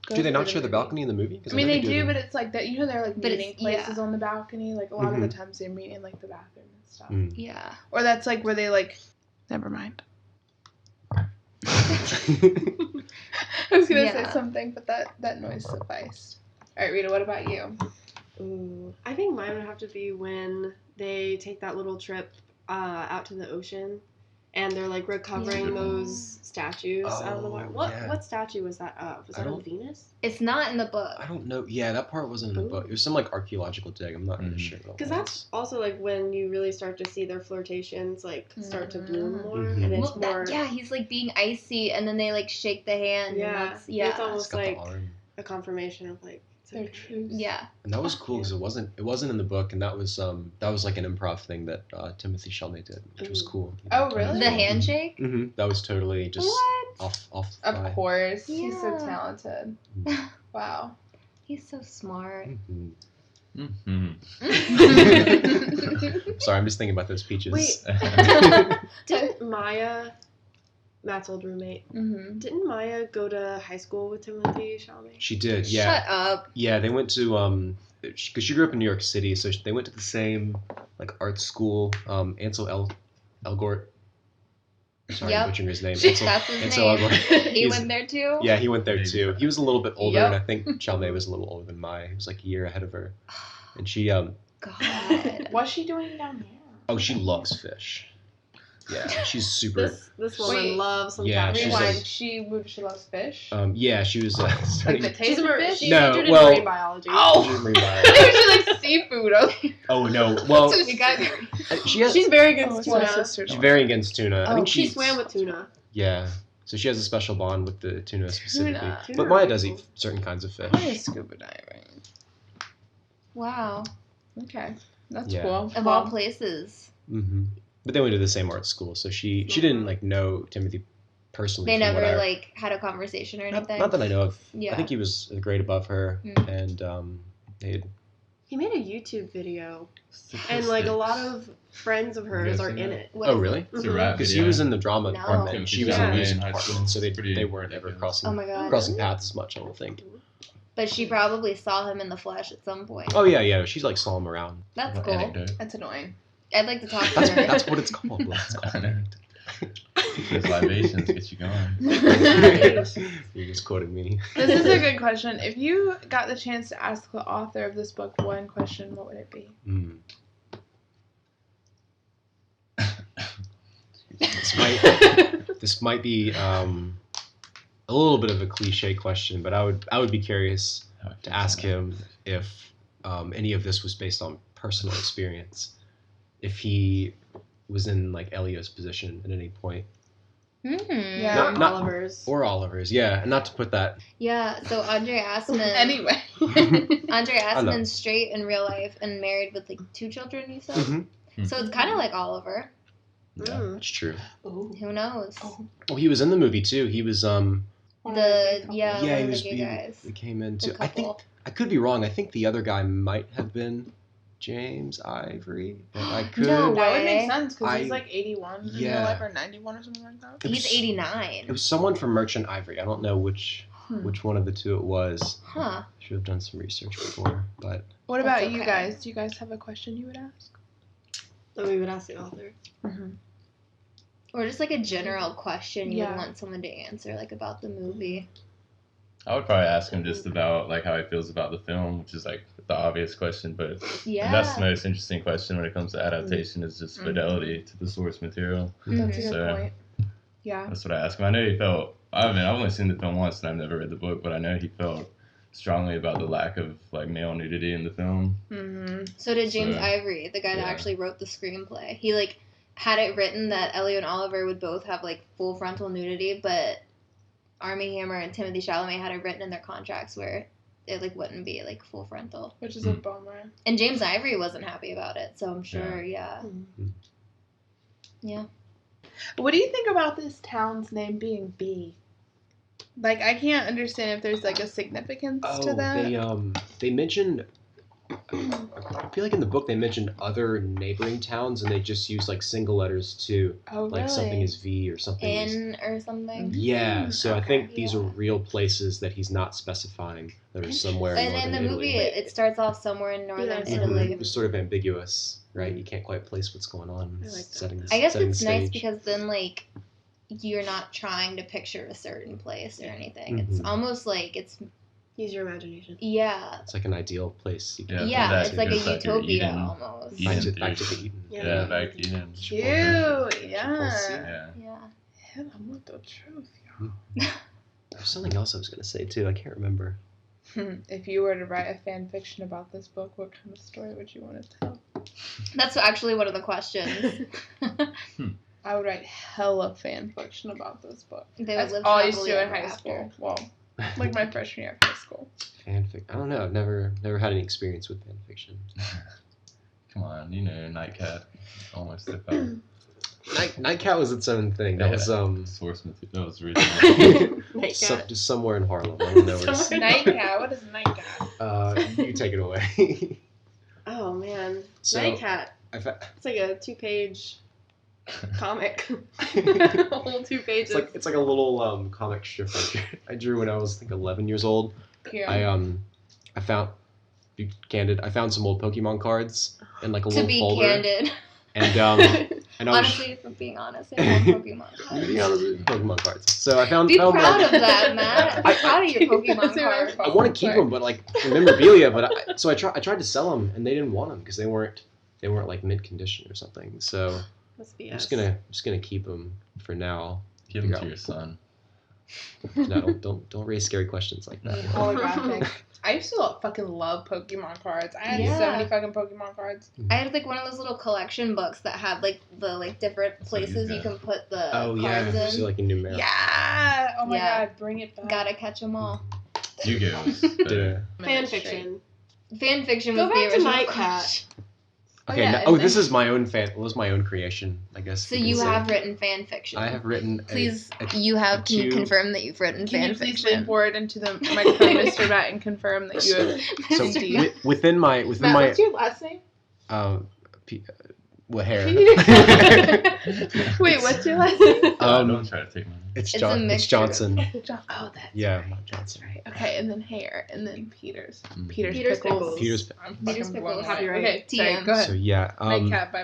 Speaker 3: Do they not share the balcony in the movie?
Speaker 1: I mean, they do, but it's like that. You know, there are like
Speaker 2: But
Speaker 1: meeting places on the balcony. Like a lot of the times, they're meeting in like the bathroom and stuff.
Speaker 2: Yeah.
Speaker 1: Or that's like where they like. Never mind. I was gonna say something, but that noise sufficed. All right, Rita, what about you?
Speaker 4: Ooh, I think mine would have to be when they take that little trip out to the ocean, and they're like recovering those statues out of the water. What statue was that of? Was that of Venus?
Speaker 2: It's not in the book.
Speaker 3: I don't know. Yeah, that part wasn't in the book. It was some like archaeological dig. I'm not really sure.
Speaker 4: Because that's also like when you really start to see their flirtations like start to bloom more, and it's more.
Speaker 2: He's like being icy, and then they like shake the hand.
Speaker 4: Yeah,
Speaker 2: and it's
Speaker 4: it's almost like a confirmation of like.
Speaker 1: They're true.
Speaker 2: Yeah.
Speaker 3: And that was cool because it wasn't in the book, and that was like an improv thing that Timothy Chalamet did, which was cool.
Speaker 1: Oh, really?
Speaker 2: The handshake?
Speaker 3: Mm-hmm. That was totally just off.
Speaker 1: Of course,
Speaker 2: yeah.
Speaker 1: he's so talented. Wow.
Speaker 2: He's so smart.
Speaker 3: Sorry, I'm just thinking about those peaches.
Speaker 4: Wait. Didn't Maya, Matt's old roommate, didn't Maya go to high school with Timothy Chalamet?
Speaker 3: She did, yeah.
Speaker 2: Shut up.
Speaker 3: Yeah, they went to, because she grew up in New York City, so they went to the same, like, art school, Ansel Elgort. Sorry, I'm butchering his name.
Speaker 2: That's his name.
Speaker 3: Elgort.
Speaker 2: He went there too?
Speaker 3: Yeah, he went there too. He was a little bit older, and I think Chalamet was a little older than Maya. He was like a year ahead of her. And she,
Speaker 2: God.
Speaker 1: What's she doing down there?
Speaker 3: Oh, she loves fish. Yeah, she's super.
Speaker 4: This woman loves some
Speaker 1: Rewind. She loves fish.
Speaker 3: Yeah, she was.
Speaker 1: Like the taste of fish.
Speaker 4: She majored in marine biology.
Speaker 1: She like seafood. Okay.
Speaker 3: Oh no! Well,
Speaker 4: she's very against tuna.
Speaker 3: She's very against tuna. I think
Speaker 4: she swam with tuna.
Speaker 3: Yeah, so she has a special bond with the tuna specifically.
Speaker 4: Tuna
Speaker 3: but Maya does eat certain kinds of fish.
Speaker 1: Maya's scuba diving.
Speaker 2: Wow.
Speaker 1: Okay, that's cool.
Speaker 2: Of all places.
Speaker 3: Mm-hmm. But they went to the same art school, so she didn't like know Timothy personally.
Speaker 2: They never like had a conversation or anything.
Speaker 3: Not that I know of.
Speaker 2: Yeah.
Speaker 3: I think he was a grade above her, and
Speaker 4: he made a YouTube video, and like a lot of friends of hers are in it.
Speaker 3: Oh, really?
Speaker 5: It's a rap
Speaker 3: because he was in the drama department, and she was in the music
Speaker 5: high
Speaker 3: department, so they weren't ever crossing paths as much, I don't think.
Speaker 2: But she probably saw him in the flesh at some point.
Speaker 3: Oh yeah, she's like saw him around.
Speaker 2: That's cool.
Speaker 5: Anecdote.
Speaker 1: That's annoying.
Speaker 2: I'd like to talk to her.
Speaker 3: That's what it's called.
Speaker 5: Those libations get you going.
Speaker 3: You just quoted me.
Speaker 1: This is a good question. If you got the chance to ask the author of this book one question, what would it be?
Speaker 3: This might be a little bit of a cliche question, but I would be curious to ask him if any of this was based on personal experience. If he was in like Elio's position at any point.
Speaker 1: Yeah,
Speaker 4: not Oliver's.
Speaker 3: Or Oliver's, yeah. And not to put that.
Speaker 2: Yeah, so Andre Assman.
Speaker 1: Anyway.
Speaker 2: Andre Assman's straight in real life and married with like 2 children, you said? So it's kind of like Oliver.
Speaker 3: Yeah, that's true.
Speaker 2: Who knows?
Speaker 3: Well, he was in the movie too. He was
Speaker 2: he was
Speaker 3: he
Speaker 2: guys.
Speaker 3: Came into. I think I could be wrong. I think the other guy might have been James Ivory. But I could.
Speaker 1: No, that would make sense because he's like 81 in
Speaker 3: Yeah.
Speaker 1: real life or 91 or something like that.
Speaker 2: He's 89.
Speaker 3: It was someone from Merchant Ivory. I don't know which one of the two it was.
Speaker 2: Huh.
Speaker 3: Should have done some research before, but.
Speaker 1: What about you guys? Do you guys have a question you would ask?
Speaker 4: That we would ask the author.
Speaker 2: Or just like a general question you would want someone to answer, like about the movie.
Speaker 5: I would probably ask him just about like how he feels about the film, which is like the obvious question, but that's the most interesting question when it comes to adaptation is just fidelity to the source material.
Speaker 1: That's a good point. Yeah.
Speaker 5: That's what I asked him. I know he felt, I've only seen the film once and I've never read the book, but I know he felt strongly about the lack of like male nudity in the film.
Speaker 2: So did James Ivory, the guy that actually wrote the screenplay. He like had it written that Ellie and Oliver would both have like full frontal nudity, but Armie Hammer and Timothée Chalamet had it written in their contracts where it like wouldn't be like full frontal.
Speaker 1: Which is a bummer.
Speaker 2: And James Ivory wasn't happy about it, so I'm sure, yeah.
Speaker 1: What do you think about this town's name being B? Like, I can't understand if there's like a significance to that.
Speaker 3: They mentioned. I feel like in the book they mentioned other neighboring towns and they just use like single letters too.
Speaker 1: Oh,
Speaker 3: like
Speaker 1: really?
Speaker 3: something is V or something.
Speaker 2: In or something.
Speaker 3: Yeah, so
Speaker 1: Okay,
Speaker 3: I think these are real places that he's not specifying that are somewhere in
Speaker 2: And in
Speaker 3: northern
Speaker 2: the movie,
Speaker 3: Italy.
Speaker 2: it starts off somewhere in northern Italy.
Speaker 3: It's sort of ambiguous, right? You can't quite place what's going on.
Speaker 4: I like that.
Speaker 3: Setting,
Speaker 2: I guess
Speaker 3: setting
Speaker 2: it's
Speaker 3: the
Speaker 2: nice
Speaker 3: stage.
Speaker 2: because then like you're not trying to picture a certain place or anything. It's almost like it's
Speaker 4: Use your imagination.
Speaker 2: Yeah.
Speaker 3: It's like an ideal place. You can
Speaker 2: Yeah,
Speaker 5: back
Speaker 2: it's
Speaker 5: to
Speaker 2: like a
Speaker 5: go back to
Speaker 2: utopia
Speaker 5: Eden.
Speaker 2: almost.
Speaker 5: Eden
Speaker 3: back to
Speaker 5: theory.
Speaker 3: the Eden.
Speaker 5: Yeah, back to Eden.
Speaker 1: Cute. Yeah.
Speaker 5: Yeah.
Speaker 2: Yeah.
Speaker 1: Hit 'em with the truth,
Speaker 3: There's something else I was going to say too. I can't remember.
Speaker 1: If you were to write a fan fiction about this book, what kind of story would you want to tell?
Speaker 2: That's actually one of the questions.
Speaker 1: I would write hella fan fiction about this book.
Speaker 2: They would
Speaker 1: That's
Speaker 2: live
Speaker 1: all I used to
Speaker 2: happily
Speaker 1: do in
Speaker 2: ever
Speaker 1: high
Speaker 2: after.
Speaker 1: school. Well, like my freshman year of high school.
Speaker 3: Fanfic. I don't know. I've never had any experience with fan fiction.
Speaker 5: Come on, you know, Nightcat. Almost took out.
Speaker 3: Nightcat was its own thing. That was
Speaker 5: source material. That was original.
Speaker 3: just somewhere in Harlem. I don't know where it's.
Speaker 1: Nightcat. What is Nightcat?
Speaker 3: You take it away.
Speaker 4: Oh man,
Speaker 3: So,
Speaker 4: Nightcat. It's like a 2-page comic. Whole 2 pages.
Speaker 3: It's like a little comic strip I drew when I was I think 11 years old.
Speaker 1: Yeah.
Speaker 3: I found, to be candid, I found some old Pokemon cards in like a little
Speaker 2: To be
Speaker 3: folder.
Speaker 2: candid.
Speaker 3: And I was
Speaker 2: Honestly, if I'm being honest, I love Pokemon cards.
Speaker 3: being honest with Pokemon cards. So I found.
Speaker 2: Be
Speaker 3: found,
Speaker 2: proud
Speaker 3: like,
Speaker 2: of that, Matt. Be proud of your Pokemon cards.
Speaker 3: I want to keep them, but like for memorabilia. But I tried to sell them, and they didn't want them because they weren't like mint condition or something. So
Speaker 4: Must be
Speaker 3: I'm just gonna keep them for now.
Speaker 5: Give them to your son.
Speaker 3: No, don't raise scary questions like that.
Speaker 1: Holographic. I used to fucking love Pokemon cards. I had so many fucking Pokemon cards.
Speaker 2: I had like one of those little collection books that had like the like different places you can put the cards in.
Speaker 3: So like a numeric.
Speaker 1: Yeah. Oh my god, bring it back.
Speaker 2: Gotta catch them all.
Speaker 5: Yu-Gi-Oh's.
Speaker 3: Yeah.
Speaker 4: fan fiction.
Speaker 2: Fan fiction
Speaker 4: Go
Speaker 2: was
Speaker 4: back
Speaker 2: the
Speaker 4: to
Speaker 2: original
Speaker 4: Nightcat.
Speaker 2: question.
Speaker 3: Okay.
Speaker 1: yeah,
Speaker 3: This is my own fan. It was my own creation, I guess.
Speaker 2: So
Speaker 3: you
Speaker 2: you
Speaker 3: can say.
Speaker 2: have written fan fiction.
Speaker 3: I have written.
Speaker 2: Please,
Speaker 3: Can
Speaker 2: can you confirm that you've written
Speaker 1: Can
Speaker 2: fan
Speaker 1: you please
Speaker 2: fiction?
Speaker 1: lean forward into the microphone, Mr. Matt, and confirm that you have
Speaker 3: So
Speaker 1: Steve.
Speaker 3: within my
Speaker 1: Matt, what's your last name?
Speaker 3: What hair?
Speaker 1: Wait, what's your last name?
Speaker 5: Don't try to take mine.
Speaker 2: It's a
Speaker 3: It's
Speaker 2: mixture.
Speaker 3: Johnson.
Speaker 1: Oh, that's
Speaker 3: Yeah,
Speaker 1: right.
Speaker 3: Johnson.
Speaker 1: Right. Okay, and then hair, and then Peters.
Speaker 5: Mhm.
Speaker 1: Peters
Speaker 4: Peter's
Speaker 1: Pickles.
Speaker 3: Peter's.
Speaker 1: I'm
Speaker 2: Peter's
Speaker 1: fucking
Speaker 2: Pickles.
Speaker 1: blown away.
Speaker 4: Copyright.
Speaker 1: Okay, sorry,
Speaker 2: TM.
Speaker 1: go ahead.
Speaker 3: So yeah.
Speaker 1: Nightcat by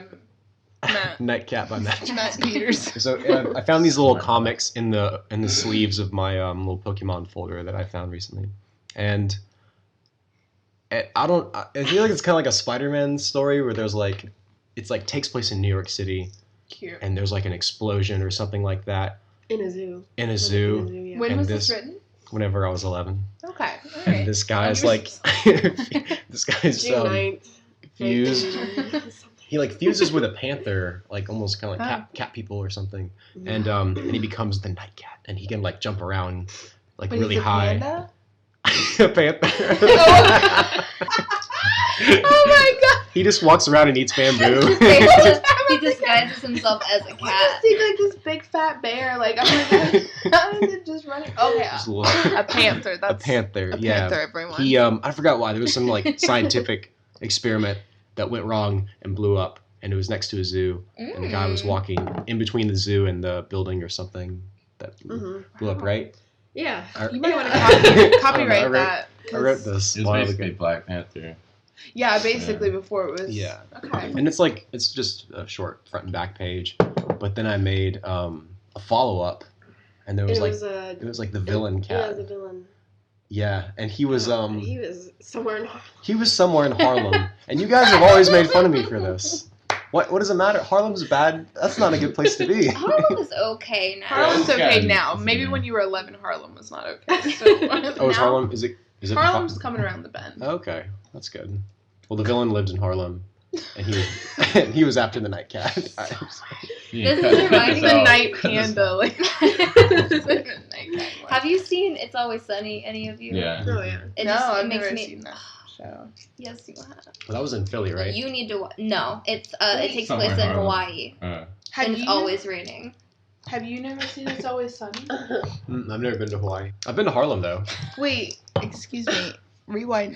Speaker 1: Matt.
Speaker 3: Nightcat by Matt.
Speaker 1: Matt Peters.
Speaker 3: So I found these little comics in the sleeves of my little Pokemon folder that I found recently, and I feel like it's kind of like a Spider-Man story where there's like, it's like takes place in New York City,
Speaker 1: Cute.
Speaker 3: and there's like an explosion or something like that
Speaker 4: In a zoo.
Speaker 3: in a zoo.
Speaker 4: Yeah.
Speaker 1: When
Speaker 3: And
Speaker 1: was
Speaker 3: this-
Speaker 1: this written?
Speaker 3: Whenever I was 11,
Speaker 1: Okay, all
Speaker 3: and
Speaker 1: right.
Speaker 3: this guy's
Speaker 1: You're
Speaker 3: like, this guy's
Speaker 4: June 9th.
Speaker 3: fused.
Speaker 4: 19.
Speaker 3: He like fuses with a panther, like almost kind of like cat people or something, and he becomes the Nightcat, and he can like jump around like
Speaker 1: But
Speaker 3: really
Speaker 1: he's a
Speaker 3: high.
Speaker 1: panda?
Speaker 3: A panther.
Speaker 1: Oh my god!
Speaker 3: He just walks around and eats bamboo.
Speaker 2: He disguises himself as a
Speaker 1: I
Speaker 2: cat.
Speaker 1: just see like this big fat bear. Like, I'm like, how is it just running? Okay,
Speaker 3: Just a little-
Speaker 1: a panther.
Speaker 3: a
Speaker 1: That's
Speaker 3: panther,
Speaker 1: a
Speaker 3: yeah.
Speaker 1: panther, everyone.
Speaker 3: He I forgot why. There was some like scientific experiment that went wrong and blew up, and it was next to a zoo, and the guy was walking in between the zoo and the building or something that blew up, right?
Speaker 4: Yeah.
Speaker 1: You might want to
Speaker 3: I don't know,
Speaker 1: copyright that.
Speaker 3: I wrote this
Speaker 5: It
Speaker 3: a while
Speaker 5: was basically
Speaker 3: ago.
Speaker 5: Black Panther.
Speaker 1: Yeah, basically before it was.
Speaker 3: Yeah.
Speaker 1: Okay.
Speaker 3: And it's just a short front and back page, but then I made a follow up, and there was it was like the villain
Speaker 4: Yeah,
Speaker 3: cat.
Speaker 4: the villain.
Speaker 3: Yeah, and he was
Speaker 4: He was somewhere in Harlem.
Speaker 3: he was somewhere in Harlem, and you guys have always made fun of me for this. What does it matter? Harlem's bad. That's not a good place to be.
Speaker 2: Harlem is okay now.
Speaker 1: Harlem's
Speaker 5: Yeah,
Speaker 1: okay
Speaker 5: it's
Speaker 1: now.
Speaker 5: gotten-
Speaker 1: Maybe when you were 11, Harlem was not okay. So
Speaker 3: Oh, is
Speaker 1: now,
Speaker 3: Harlem? Is it?
Speaker 1: Harlem's coming around the bend.
Speaker 3: Okay, that's good. Well, the villain lived in Harlem, and he was after the night cat.
Speaker 2: This is reminding
Speaker 1: the night panda. Like,
Speaker 2: have you seen It's Always Sunny? Any of you?
Speaker 5: Yeah.
Speaker 4: Oh yeah.
Speaker 1: I've never seen that show.
Speaker 2: Yes, you have.
Speaker 3: Well, that was in Philly, right?
Speaker 2: You need to. No, it's it takes
Speaker 5: Somewhere
Speaker 2: place
Speaker 5: in
Speaker 2: in
Speaker 5: Harlem.
Speaker 2: Hawaii, and it's always raining.
Speaker 1: Have you never seen It's Always Sunny?
Speaker 3: I've never been to Hawaii. I've been to Harlem though.
Speaker 1: Wait, excuse me. Rewind.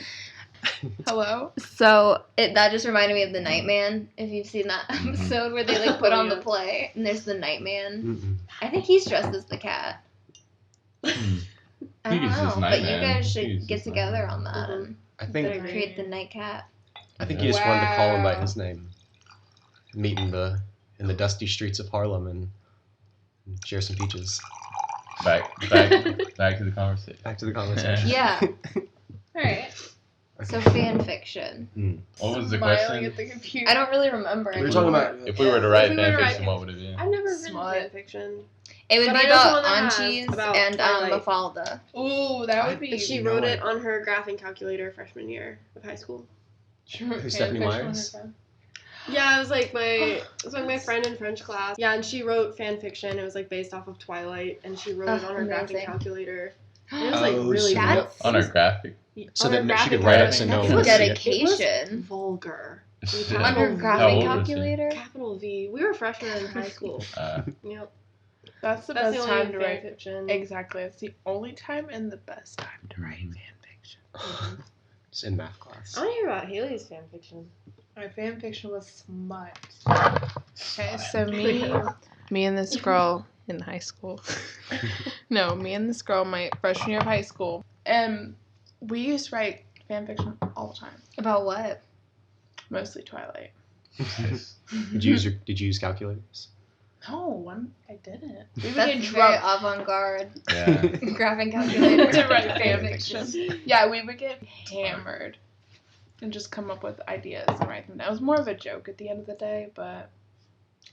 Speaker 1: Hello?
Speaker 2: So that just reminded me of The Nightman. If you've seen that episode where they like put on the play, and there's the Nightman.
Speaker 3: Mm-mm.
Speaker 2: I think he's dressed as the cat. I don't
Speaker 5: He's just
Speaker 2: know, but you
Speaker 5: Nightman.
Speaker 2: guys should
Speaker 5: He's
Speaker 2: get
Speaker 5: just
Speaker 2: together
Speaker 5: Nightman.
Speaker 2: on that and
Speaker 3: I think
Speaker 2: create the night cat.
Speaker 3: he just wanted to call him by
Speaker 1: Wow.
Speaker 3: his name. Meet in the dusty streets of Harlem and share some peaches.
Speaker 5: Back to the conversation.
Speaker 3: Back to the conversation.
Speaker 2: Yeah.
Speaker 1: Alright.
Speaker 2: So fan fiction.
Speaker 5: What was the
Speaker 1: Smiling
Speaker 5: question?
Speaker 1: at the computer.
Speaker 2: I don't really remember.
Speaker 3: We were talking about
Speaker 5: If we were to write
Speaker 4: If we were to
Speaker 5: fan
Speaker 4: write-
Speaker 5: fiction, what would it be?
Speaker 4: I've never
Speaker 1: Smut.
Speaker 4: written fan fiction.
Speaker 2: It would
Speaker 4: But
Speaker 2: be
Speaker 4: I know
Speaker 2: about
Speaker 4: someone that has,
Speaker 2: Anchis
Speaker 4: about
Speaker 2: and
Speaker 4: Twilight.
Speaker 2: Mafalda.
Speaker 1: Ooh, that would be.
Speaker 4: But she
Speaker 3: No
Speaker 4: wrote
Speaker 3: way.
Speaker 4: it on her graphing calculator freshman year of high school.
Speaker 3: Who's Stephanie Myers?
Speaker 4: Yeah, it was like my friend in French class. Yeah, and she wrote fan fiction. It was like based off of Twilight, and she wrote it on her
Speaker 2: Amazing.
Speaker 4: graphing calculator. And it was like
Speaker 3: Oh,
Speaker 4: really
Speaker 3: so
Speaker 2: That's
Speaker 5: On our graphic.
Speaker 3: So
Speaker 4: on her
Speaker 3: that she could
Speaker 4: graphic
Speaker 3: write it
Speaker 4: calculator.
Speaker 3: so no
Speaker 2: That's
Speaker 3: one would see it.
Speaker 2: dedication.
Speaker 4: Vulgar.
Speaker 5: Yeah.
Speaker 2: On her
Speaker 5: How
Speaker 2: graphing
Speaker 5: old was she?
Speaker 2: calculator.
Speaker 4: Capital V. We were freshmen in high school. Yep.
Speaker 1: That's the
Speaker 4: That's the
Speaker 1: best
Speaker 4: only
Speaker 1: time to
Speaker 4: fan
Speaker 1: write.
Speaker 4: fiction.
Speaker 1: Exactly. It's the only time and the best time to write fan fiction.
Speaker 3: Just in math class.
Speaker 4: I want to hear about Haley's fan fiction.
Speaker 1: My fan fiction was smut. Okay, so me and this girl in high school. No, me and this girl, my freshman year of high school, and we used to write fan fiction all the time.
Speaker 2: About what?
Speaker 1: Mostly Twilight.
Speaker 3: Did you use calculators?
Speaker 1: No, I didn't. We would
Speaker 2: That's
Speaker 1: get
Speaker 2: very
Speaker 1: drunk
Speaker 2: avant-garde.
Speaker 5: Yeah.
Speaker 2: Graphing calculator.
Speaker 1: to write fan fiction. Yeah, we would get hammered and just come up with ideas and write them down. It was more of a joke at the end of the day, but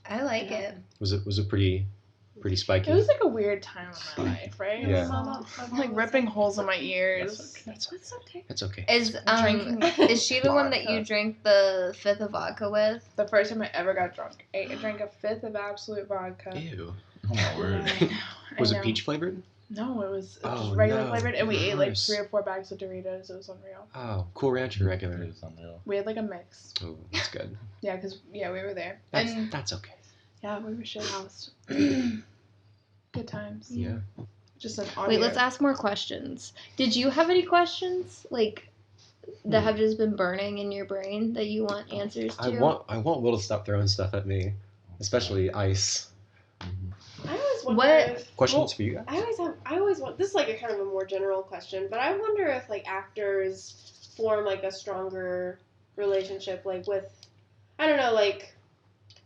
Speaker 2: I like it.
Speaker 3: Was it pretty spiky?
Speaker 1: it was like a weird time in my life, right?
Speaker 3: Yeah.
Speaker 1: I'm like ripping holes in my ears.
Speaker 3: That's
Speaker 4: okay.
Speaker 3: That's okay.
Speaker 2: Is
Speaker 1: Drinking
Speaker 2: is she the one that you
Speaker 1: vodka.
Speaker 2: drank the fifth of vodka with?
Speaker 1: The first time I ever got drunk, I drank a fifth of absolute vodka.
Speaker 3: Ew.
Speaker 5: Oh my word.
Speaker 3: Was
Speaker 1: I
Speaker 3: it
Speaker 1: know.
Speaker 3: peach flavored?
Speaker 1: No, it was
Speaker 3: Oh,
Speaker 1: just regular
Speaker 3: no.
Speaker 1: flavored, and we ate like
Speaker 3: Gross.
Speaker 1: 3 or 4 bags of Doritos. It was unreal.
Speaker 3: Oh, Cool Rancher regular.
Speaker 5: It is unreal.
Speaker 1: We had like a mix.
Speaker 3: Oh, that's good.
Speaker 1: Yeah, because we were there.
Speaker 3: That's
Speaker 1: And
Speaker 3: that's okay.
Speaker 1: yeah, we were shit housed. Good times.
Speaker 3: Yeah.
Speaker 1: Just an audio.
Speaker 2: Wait, let's ask more questions. Did you have any questions like that have just been burning in your brain that you want answers to?
Speaker 3: I want Will to stop throwing stuff at me, especially ice.
Speaker 4: I always wonder
Speaker 2: What-
Speaker 4: if
Speaker 3: Questions for you guys?
Speaker 4: I always want this is like a kind of a more general question, but I wonder if like actors form like a stronger relationship like with I don't know, like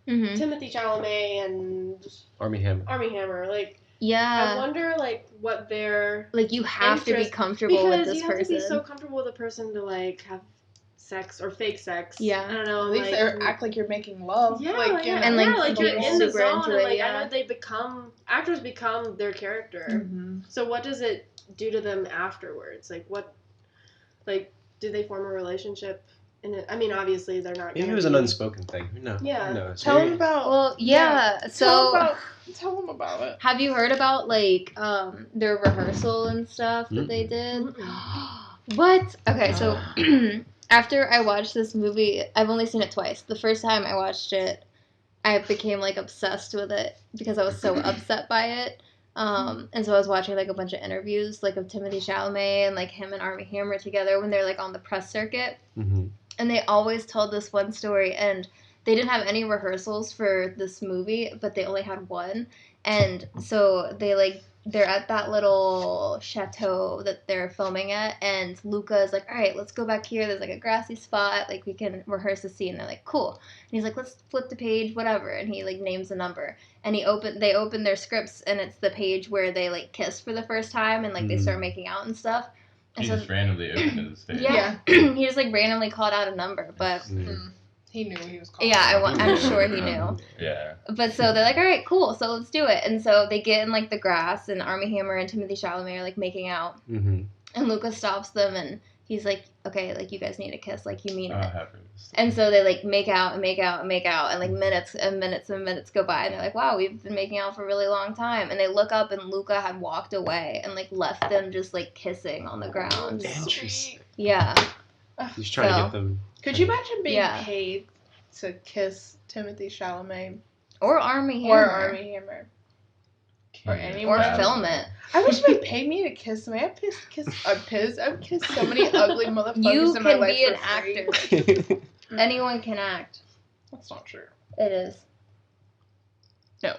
Speaker 2: Mm-hmm.
Speaker 4: Timothy Chalamet and
Speaker 3: Army Hammer.
Speaker 4: Armie Hammer. Like I
Speaker 2: Yeah.
Speaker 4: wonder like what their
Speaker 2: Like you have to be
Speaker 4: interest-
Speaker 2: comfortable with
Speaker 4: because
Speaker 2: this
Speaker 4: you have
Speaker 2: person.
Speaker 4: to be so comfortable with a person to like have sex or fake sex.
Speaker 2: Yeah.
Speaker 4: I don't know.
Speaker 1: At least
Speaker 4: like,
Speaker 1: act like you're making love.
Speaker 4: Yeah,
Speaker 1: like,
Speaker 4: yeah,
Speaker 2: And, like,
Speaker 4: yeah, like you're in the
Speaker 2: super
Speaker 4: zone,
Speaker 2: into
Speaker 4: and
Speaker 2: it,
Speaker 4: like
Speaker 2: yeah.
Speaker 4: I know they become actors become their character.
Speaker 1: Mm-hmm.
Speaker 4: So what does it do to them afterwards? Like what, like do they form a relationship? In it? I mean, obviously they're not.
Speaker 3: Maybe
Speaker 4: gonna
Speaker 3: it was an
Speaker 4: be-
Speaker 3: unspoken thing. No.
Speaker 4: Yeah.
Speaker 3: Who knows?
Speaker 1: Tell
Speaker 3: Maybe-
Speaker 1: them about.
Speaker 2: Well, yeah.
Speaker 1: Tell
Speaker 2: So
Speaker 1: them about it.
Speaker 2: have you heard about like their rehearsal and stuff that they did?
Speaker 4: Mm-mm.
Speaker 2: What? Okay, so after I watched this movie, I've only seen it twice. The first time I watched it, I became like obsessed with it because I was so upset by it. And so I was watching like a bunch of interviews like of Timothy Chalamet and like him and Armie Hammer together when they're like on the press circuit.
Speaker 3: Mhm.
Speaker 2: And they always told this one story, and they didn't have any rehearsals for this movie, but they only had one. And so they're at that little chateau that they're filming at, and Luca is like, all right, let's go back here. There's like a grassy spot, like we can rehearse the scene. They're like, cool. And he's like, let's flip the page, whatever. And he like names a number, and they open their scripts, and it's the page where they like kiss for the first time, and like they start making out and stuff. And
Speaker 5: He
Speaker 2: so
Speaker 5: just randomly opened to the stage.
Speaker 2: yeah, he just like randomly called out a number, but
Speaker 3: Mm.
Speaker 1: He knew what he was calling.
Speaker 2: yeah, I'm sure he knew.
Speaker 5: Yeah.
Speaker 2: But so they're like, all right, cool, so let's do it. And so they get in like the grass, and Armie Hammer and Timothy Chalamet are like making out,
Speaker 3: Mhm.
Speaker 2: and Luca stops them and he's like, okay, like you guys need to kiss, like you mean it.
Speaker 5: Have it.
Speaker 2: And so they like make out and make out and make out, and like minutes and minutes and minutes go by, and they're like, wow, we've been making out for a really long time. And they look up, and Luca had walked away and like left them just like kissing on the ground.
Speaker 3: Interesting.
Speaker 2: Yeah.
Speaker 3: He's trying to get them.
Speaker 1: Could you imagine being paid to kiss Timothée Chalamet
Speaker 2: or Armie Hammer?
Speaker 1: Or Armie Hammer. Or anyone.
Speaker 2: Or film it.
Speaker 1: I wish they paid me to kiss somebody. I've kissed so many ugly motherfuckers in my life.
Speaker 2: You can be an actor. Anyone can act.
Speaker 1: That's not true.
Speaker 2: It is.
Speaker 1: No.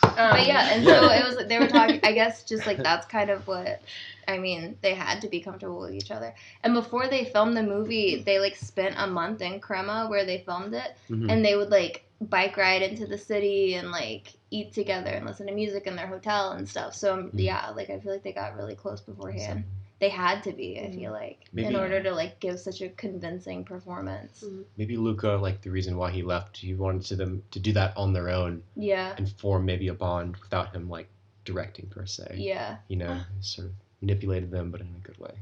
Speaker 2: But yeah, and so it was. They were talking. I guess just like that's kind of what. I mean, they had to be comfortable with each other. And before they filmed the movie, they like spent a month in Crema where they filmed it, and they would like bike ride into the city and like eat together and listen to music in their hotel and stuff. So yeah, like I feel like they got really close beforehand. They had to be, I feel like, in order to like give such a convincing performance.
Speaker 3: Maybe Luca, like the reason why he left, he wanted them to do that on their own.
Speaker 2: Yeah.
Speaker 3: And form maybe a bond without him like directing per se.
Speaker 2: Yeah.
Speaker 3: You know, he sort of manipulated them, but in a good way.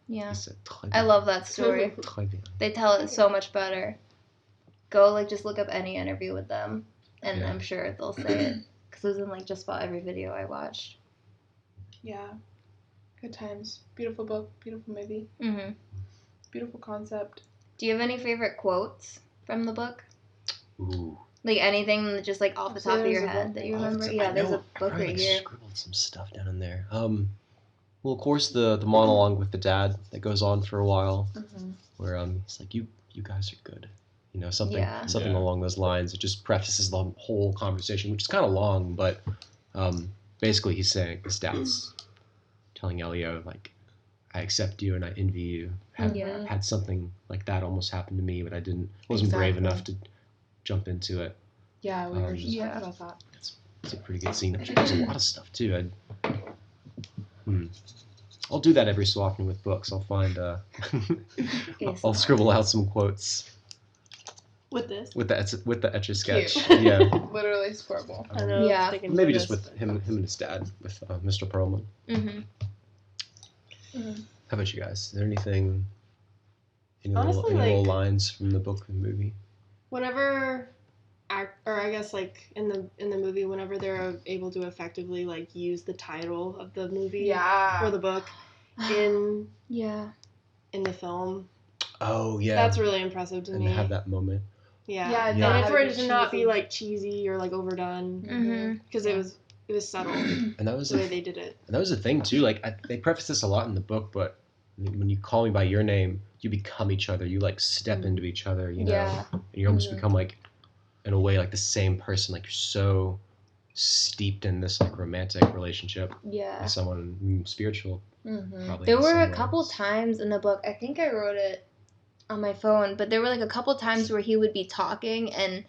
Speaker 2: Yeah. I love that story. They tell it so much better. Go like just look up any interview with them, and I'm sure they'll say it because it was in like just about every video I watched.
Speaker 1: Yeah, good times. Beautiful book, beautiful movie. Beautiful concept.
Speaker 2: Do you have any favorite quotes from the book?
Speaker 3: Ooh.
Speaker 2: Like anything just like off the top of your head that you remember? Yeah, there's a book right here. I
Speaker 3: scribbled some stuff down in there. Well, of course, the monologue with the dad that goes on for a while, where he's like, "You guys are good," you know, something along those lines. It just prefaces the whole conversation, which is kind of long, but basically he's saying his dad's telling Elio like, "I accept you and I envy you." Had something like that almost happen to me, but I wasn't brave enough to jump into it.
Speaker 1: Yeah, we were just talking about that.
Speaker 3: It's a pretty good scene. There's a lot of stuff too. I'll do that every so often with books. I'll find I'll scribble out some quotes.
Speaker 4: With this?
Speaker 3: With the Etch-a-Sketch.
Speaker 1: Cute.
Speaker 3: Yeah.
Speaker 1: Literally scribble.
Speaker 3: Maybe just with him and his dad, with Mr. Perlman. How about you guys? Is there anything, any little lines from the book and movie?
Speaker 4: Whenever, I guess like in the movie, whenever they're able to effectively like use the title of the movie or the book in the film.
Speaker 3: Oh yeah.
Speaker 4: That's really impressive to me.
Speaker 3: And to have that moment.
Speaker 4: Yeah. And for it to not be like cheesy or like overdone, because it was subtle.
Speaker 3: And that was
Speaker 4: the way they did it.
Speaker 3: And that was the thing too. Like they preface this a lot in the book, but when you call me by your name, you become each other. You like step into each other, you know, and you almost become like, in a way, like the same person. Like you're so steeped in this like romantic relationship with someone spiritual. Probably
Speaker 2: there were a couple times in the book. I think I wrote it on my phone, but there were like a couple times where he would be talking and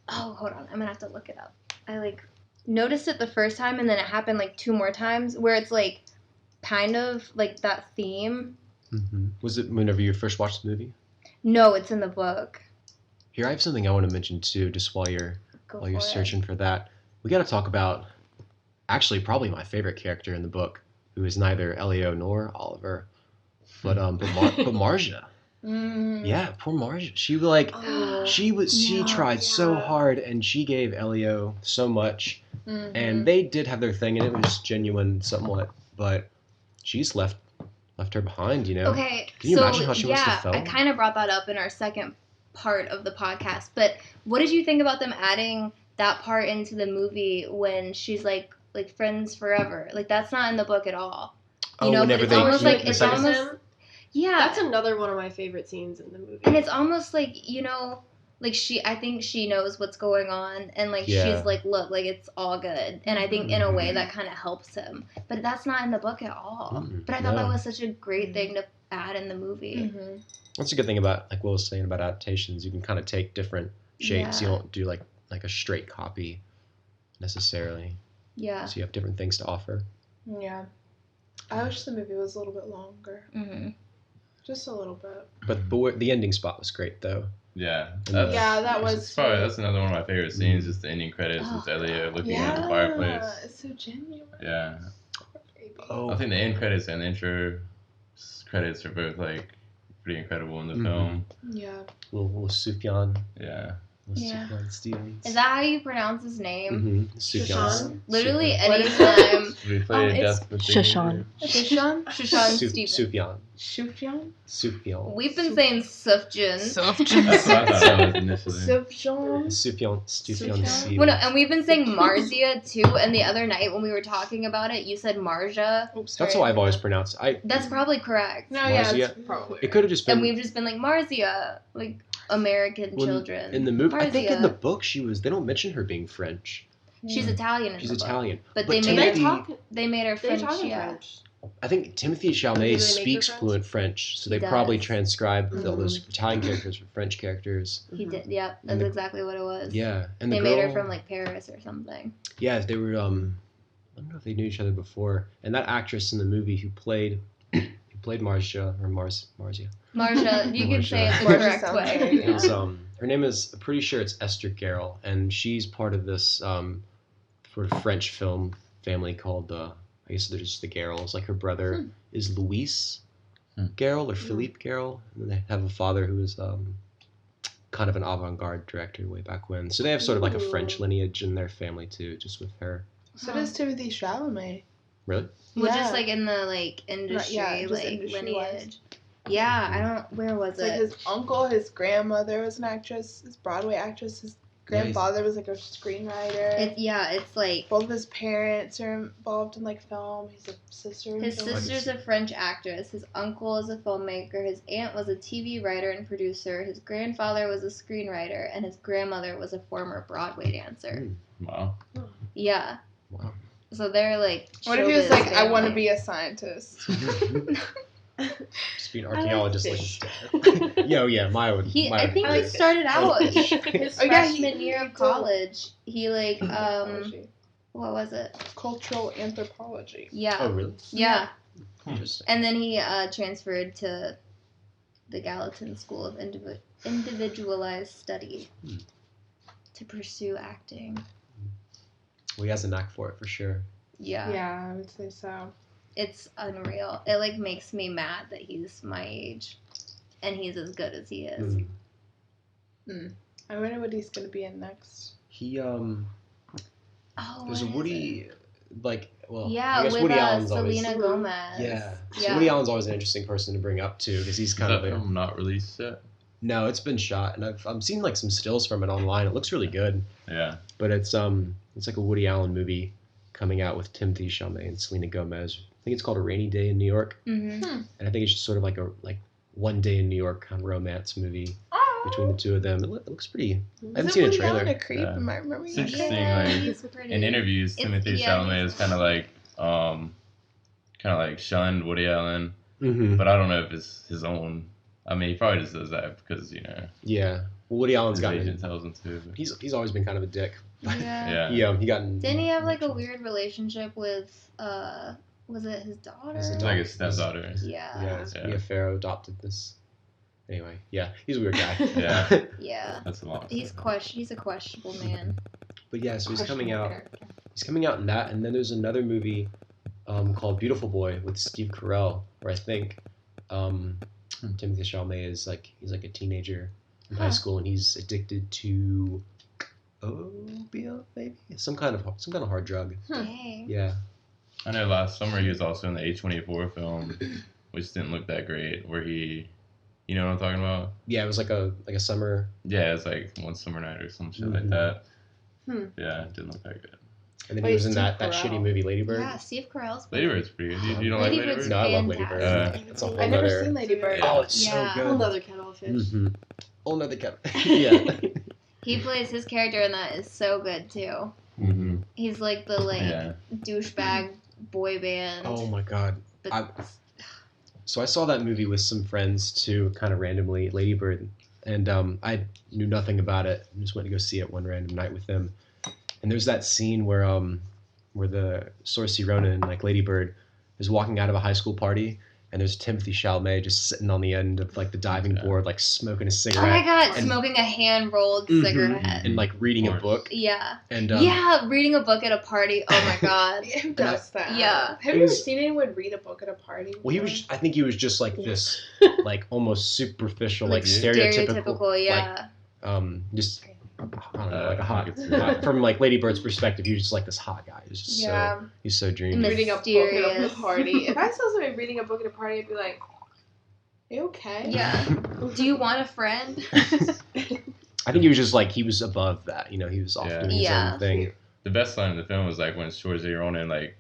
Speaker 2: hold on, I'm gonna have to look it up. I like noticed it the first time and then it happened like 2 more times where it's like kind of like that theme.
Speaker 3: Was it whenever you first watched the movie?
Speaker 2: No, it's in the book.
Speaker 3: Here, I have something I want to mention too, just while you're searching for that. We got to talk about actually probably my favorite character in the book, who is neither Elio nor Oliver, but Marja. Yeah, poor Marja. She she tried so hard and she gave Elio so much, and they did have their thing and it was genuine somewhat, but she's left her behind, you know.
Speaker 2: Okay,
Speaker 3: can you imagine how she wants to film?
Speaker 2: I kind of brought that up in our second part of the podcast, but what did you think about them adding that part into the movie when she's like friends forever? Like that's not in the book at all. You know,
Speaker 3: whenever
Speaker 2: it's almost like it's almost
Speaker 4: that's another one of my favorite scenes in the movie.
Speaker 2: And it's almost like, you know, like I think she knows what's going on and like she's like, look, like it's all good. And I think in a way that kind of helps him. But that's not in the book at all. But I thought that was such a great thing to add in the movie.
Speaker 3: That's a good thing about like Will was saying about adaptations. You can kind of take different shapes. You don't do like a straight copy necessarily.
Speaker 2: Yeah.
Speaker 3: So you have different things to offer.
Speaker 1: Yeah. I wish the movie was a little bit longer. Just a little bit.
Speaker 3: But the ending spot was great though.
Speaker 5: Yeah.
Speaker 1: That's
Speaker 5: another one of my favorite scenes, just the ending credits with Elio looking at the fireplace.
Speaker 1: It's so genuine.
Speaker 5: Yeah.
Speaker 3: Oh,
Speaker 5: I think the end credits and the intro credits are both like pretty incredible in the film.
Speaker 1: Yeah.
Speaker 3: Little Sufjan.
Speaker 5: Yeah.
Speaker 2: Yeah.
Speaker 3: Sufjan Stevens.
Speaker 2: Is that how you pronounce his name?
Speaker 4: Sufjan?
Speaker 2: Literally
Speaker 1: What is
Speaker 2: anytime.
Speaker 5: We played
Speaker 1: it's
Speaker 5: Death with
Speaker 4: Shashan.
Speaker 1: Shushan?
Speaker 2: Shushan Stevens.
Speaker 3: Sufjan.
Speaker 1: Shufjan?
Speaker 3: Sufjan.
Speaker 2: We've been saying Sufjan.
Speaker 5: That's what I thought it was initially.
Speaker 1: Sufjan?
Speaker 3: Sufjan Stevens.
Speaker 2: Well, no, and we've been saying Marzia too. And the other night when we were talking about it, you said Marja.
Speaker 1: Oops,
Speaker 3: That's
Speaker 1: sorry.
Speaker 3: how I've always pronounced it.
Speaker 2: That's probably correct.
Speaker 1: No, yeah,
Speaker 3: Marzia.
Speaker 1: it's probably.
Speaker 3: It could have just been.
Speaker 2: And we've just been like Marzia, like American children.
Speaker 3: In the movie, I think in the
Speaker 2: Marzia.
Speaker 3: book they don't mention her being French.
Speaker 2: She's Italian. In
Speaker 3: She's
Speaker 2: the book.
Speaker 3: Italian.
Speaker 2: But
Speaker 3: But
Speaker 2: they
Speaker 4: They
Speaker 2: made
Speaker 3: Timothy-
Speaker 2: her. They made her
Speaker 4: They
Speaker 2: French.
Speaker 4: talk in
Speaker 2: Yeah.
Speaker 4: French.
Speaker 3: I think Timothy
Speaker 4: Do
Speaker 3: Chalamet
Speaker 4: they make her
Speaker 3: speaks
Speaker 4: French?
Speaker 3: fluent French, so
Speaker 2: He
Speaker 3: they probably
Speaker 2: does.
Speaker 3: transcribed all
Speaker 4: Mhm.
Speaker 3: those Italian characters for French characters.
Speaker 2: He
Speaker 4: Mhm.
Speaker 2: did. Yep. That's
Speaker 3: And the-
Speaker 2: exactly what it was.
Speaker 3: Yeah, and the
Speaker 2: They
Speaker 3: girl,
Speaker 2: made her from like Paris or something.
Speaker 3: Yeah, they were. I don't know if they knew each other before. And that actress in the movie who played Marcia or Marzia
Speaker 2: Marcia, you can say it the
Speaker 1: Marcia
Speaker 2: correct
Speaker 1: sounds
Speaker 2: way.
Speaker 1: right.
Speaker 3: is her name is, I'm pretty sure it's Esther Garel, and she's part of this sort of French film family called I guess they're just the Garels. Like her brother is Louis Garel or Philippe Garel, and then they have a father who was kind of an avant-garde director way back when. So they have sort of like a French lineage in their family too, just with her.
Speaker 1: So does Timothy Chalamet.
Speaker 3: Really?
Speaker 2: Well,
Speaker 1: Yeah.
Speaker 2: just like in the like industry,
Speaker 1: just
Speaker 2: like
Speaker 1: industry-wise.
Speaker 2: lineage. Yeah, I don't. Where was
Speaker 1: It's like
Speaker 2: it?
Speaker 1: his uncle, his grandmother was an actress, his Broadway actress, his grandfather was like a screenwriter.
Speaker 2: It's like
Speaker 1: Both of his parents are involved in like film. He's a sister. in
Speaker 2: his
Speaker 1: film.
Speaker 2: sister's a French actress. His uncle is a filmmaker. His aunt was a TV writer and producer. His grandfather was a screenwriter, and his grandmother was a former Broadway dancer.
Speaker 5: Wow.
Speaker 2: Yeah.
Speaker 3: Wow.
Speaker 2: So they're like.
Speaker 1: What if he was
Speaker 2: showbiz
Speaker 1: like, I want to
Speaker 2: family.
Speaker 1: be a scientist?
Speaker 3: Just be an
Speaker 4: I like
Speaker 3: archaeologist like
Speaker 4: fish.
Speaker 3: his dad. Yeah, Maya would.
Speaker 2: He,
Speaker 3: Maya
Speaker 2: I
Speaker 3: would
Speaker 2: think
Speaker 3: agree.
Speaker 2: he started out his
Speaker 1: Oh, yeah,
Speaker 2: freshman year of college. He like
Speaker 1: Anthropology.
Speaker 2: what was it?
Speaker 1: Cultural anthropology.
Speaker 2: Yeah,
Speaker 3: Oh, really?
Speaker 2: yeah.
Speaker 3: Interesting.
Speaker 2: And then he transferred to the Gallatin School of Individualized Study
Speaker 3: Hmm.
Speaker 2: to pursue acting.
Speaker 3: Well, he has a knack for it for sure.
Speaker 2: Yeah.
Speaker 1: Yeah, I would say so.
Speaker 2: It's unreal. It like makes me mad that he's my age and he's as good as he is.
Speaker 3: Mm.
Speaker 1: I wonder what he's gonna be in next.
Speaker 3: He
Speaker 2: Oh,
Speaker 3: there's a
Speaker 2: what is
Speaker 3: Woody like well
Speaker 2: Yeah,
Speaker 3: I guess
Speaker 2: with
Speaker 3: Woody Allen's
Speaker 2: Selena
Speaker 3: always
Speaker 2: Gomez.
Speaker 3: yeah. So
Speaker 2: Yeah.
Speaker 3: Woody Allen's always an interesting person to bring up too because he's
Speaker 5: Is
Speaker 3: kind
Speaker 5: that
Speaker 3: of a
Speaker 5: film not released yet?
Speaker 3: no, it's been shot and I've seen like some stills from it online. It looks really good,
Speaker 5: Yeah.
Speaker 3: but it's like a Woody Allen movie coming out with Timothy Chalamet and Selena Gomez. I think it's called A Rainy Day in New York,
Speaker 2: Mm-hmm.
Speaker 3: and I think it's just sort of like a one day in New York kind of romance movie between the two of them. It looks pretty. I haven't seen a trailer.
Speaker 1: A creep?
Speaker 5: Yeah.
Speaker 1: Am I remembering
Speaker 5: It's
Speaker 1: that?
Speaker 5: interesting,
Speaker 2: Yeah,
Speaker 5: like,
Speaker 2: he's pretty.
Speaker 5: In interviews,
Speaker 2: It's-
Speaker 5: Timothy
Speaker 2: yeah,
Speaker 5: Chalamet
Speaker 2: he's-
Speaker 5: is kind of like shunned Woody Allen,
Speaker 3: Mm-hmm.
Speaker 5: but I don't know if it's his own. I mean, he probably just does that because
Speaker 3: Yeah. Well, Woody Allen's
Speaker 5: his
Speaker 3: gotten.
Speaker 5: agent tells him to. But
Speaker 3: He's always been kind of a dick.
Speaker 2: Yeah.
Speaker 5: yeah,
Speaker 3: He got. in-
Speaker 2: Didn't he have like a weird relationship with was it his daughter?
Speaker 3: His
Speaker 5: it's like his stepdaughter.
Speaker 2: Yeah.
Speaker 3: Yeah,
Speaker 5: Yeah.
Speaker 3: Mia Farrow adopted this. Anyway, yeah, he's a weird guy.
Speaker 5: Yeah.
Speaker 2: Yeah.
Speaker 5: That's a long.
Speaker 2: He's a questionable man.
Speaker 3: But yeah, so he's coming
Speaker 1: Questionable
Speaker 3: out.
Speaker 1: character.
Speaker 3: He's coming out in that, and then there's another movie called Beautiful Boy with Steve Carell, where I think Timothy Chalamet is he's like a teenager in high school, and he's addicted to opium, maybe some kind of hard drug.
Speaker 2: Dang.
Speaker 3: Yeah.
Speaker 5: I know last summer he was also in the A24 film, which didn't look that great, where he, you know what I'm talking about?
Speaker 3: Yeah, it was like a summer.
Speaker 5: Yeah, it's like One Summer Night or some shit
Speaker 3: Mhm.
Speaker 5: like that.
Speaker 4: Hmm.
Speaker 5: Yeah, it didn't look that good.
Speaker 3: And then
Speaker 1: Wait,
Speaker 3: he was in
Speaker 1: Steve
Speaker 3: that
Speaker 1: Carell.
Speaker 3: shitty movie Lady Bird.
Speaker 2: Yeah, Steve Carell's
Speaker 5: Lady Bird's pretty good. You don't like
Speaker 2: Lady
Speaker 5: Lady
Speaker 2: Bird's
Speaker 5: Bird?
Speaker 3: No, I love Lady Bird.
Speaker 2: fantastic.
Speaker 3: It's a whole
Speaker 1: I've never
Speaker 3: nother.
Speaker 1: seen Lady Bird.
Speaker 3: Oh, it's
Speaker 2: Yeah.
Speaker 3: so
Speaker 4: Whole
Speaker 3: good.
Speaker 4: nother kettle of fish.
Speaker 3: Mm-hmm. Whole nother cat. Yeah.
Speaker 2: He plays his character in that is so good too.
Speaker 5: Mm-hmm.
Speaker 2: He's like the
Speaker 5: Yeah.
Speaker 2: douchebag boy band.
Speaker 3: Oh my god.
Speaker 2: but
Speaker 3: So I saw that movie with some friends too, kind of randomly, Lady Bird, and I knew nothing about it. I just went to go see it one random night with them. And there's that scene where the Saoirse Ronan, like Lady Bird, is walking out of a high school party, and there's Timothy Chalamet just sitting on the end of like the diving board, like smoking a cigarette.
Speaker 2: Oh my god, smoking a hand-rolled cigarette.
Speaker 3: And like reading a book.
Speaker 2: Yeah.
Speaker 3: And
Speaker 2: reading a book at a party. Oh my god.
Speaker 1: Who does that?
Speaker 2: Yeah.
Speaker 1: Have you ever seen anyone read a book at a party?
Speaker 3: Well, I think he was just like this, like almost superficial, like stereotypical,
Speaker 2: yeah.
Speaker 3: Just I don't know, like a hot from like Lady Bird's perspective, he was just like this hot guy. He's just he's so dreamy.
Speaker 1: Reading a book at a party. If I saw somebody reading a book at a party, I'd be like, "Are you okay?"
Speaker 2: Yeah. Do you want a friend?
Speaker 3: I think he was just like he was above that. You know, he was off doing his own thing.
Speaker 5: The best line in the film was like when Saoirse Ronan like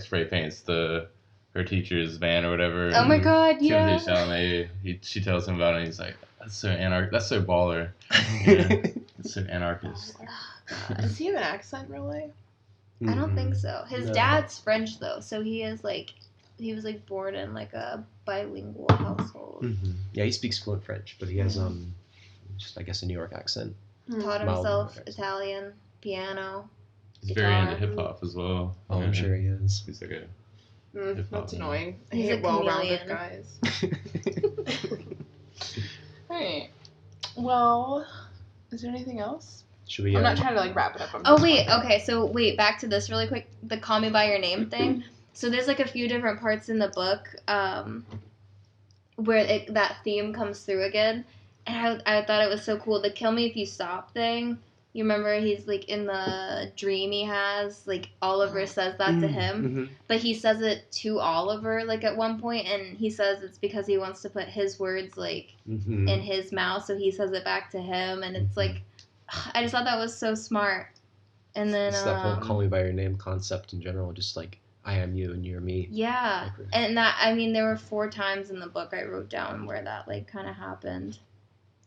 Speaker 5: spray paints her teacher's van or whatever.
Speaker 2: Oh my god, yeah.
Speaker 5: Timothy Chalamet, she tells him about it, and he's like, "That's so that's so baller." Yeah. It's an anarchist.
Speaker 1: Does he have an accent, really?
Speaker 2: I don't think so. His dad's French, though, so he was like born in like a bilingual household.
Speaker 3: Mm-hmm. Yeah, he speaks fluent French, but he has just I guess a New York accent.
Speaker 2: Taught himself Italian, piano.
Speaker 5: He's
Speaker 2: guitar.
Speaker 5: very into hip hop as well.
Speaker 3: Oh, I'm sure he is.
Speaker 5: He's like
Speaker 1: that's annoying. I
Speaker 2: He's
Speaker 1: hate
Speaker 2: a
Speaker 1: well-rounded
Speaker 2: chameleon.
Speaker 1: guys. Alright. Well, is there anything else?
Speaker 3: Should we?
Speaker 1: I'm not trying to like wrap it up.
Speaker 2: Back to this really quick. The Call Me by Your Name thing. So there's like a few different parts in the book where that theme comes through again, and I thought it was so cool. The Kill Me If You Stop thing. You remember he's like in the dream he has, like Oliver says that to him, but he says it to Oliver like at one point, and he says it's because he wants to put his words like in his mouth, so he says it back to him, and it's like, I just thought that was so smart. And then
Speaker 3: it's that whole Call Me by Your Name concept in general, just like I am you and you're me.
Speaker 2: Yeah, and that, I mean, there were 4 times in the book I wrote down where that like kind of happened.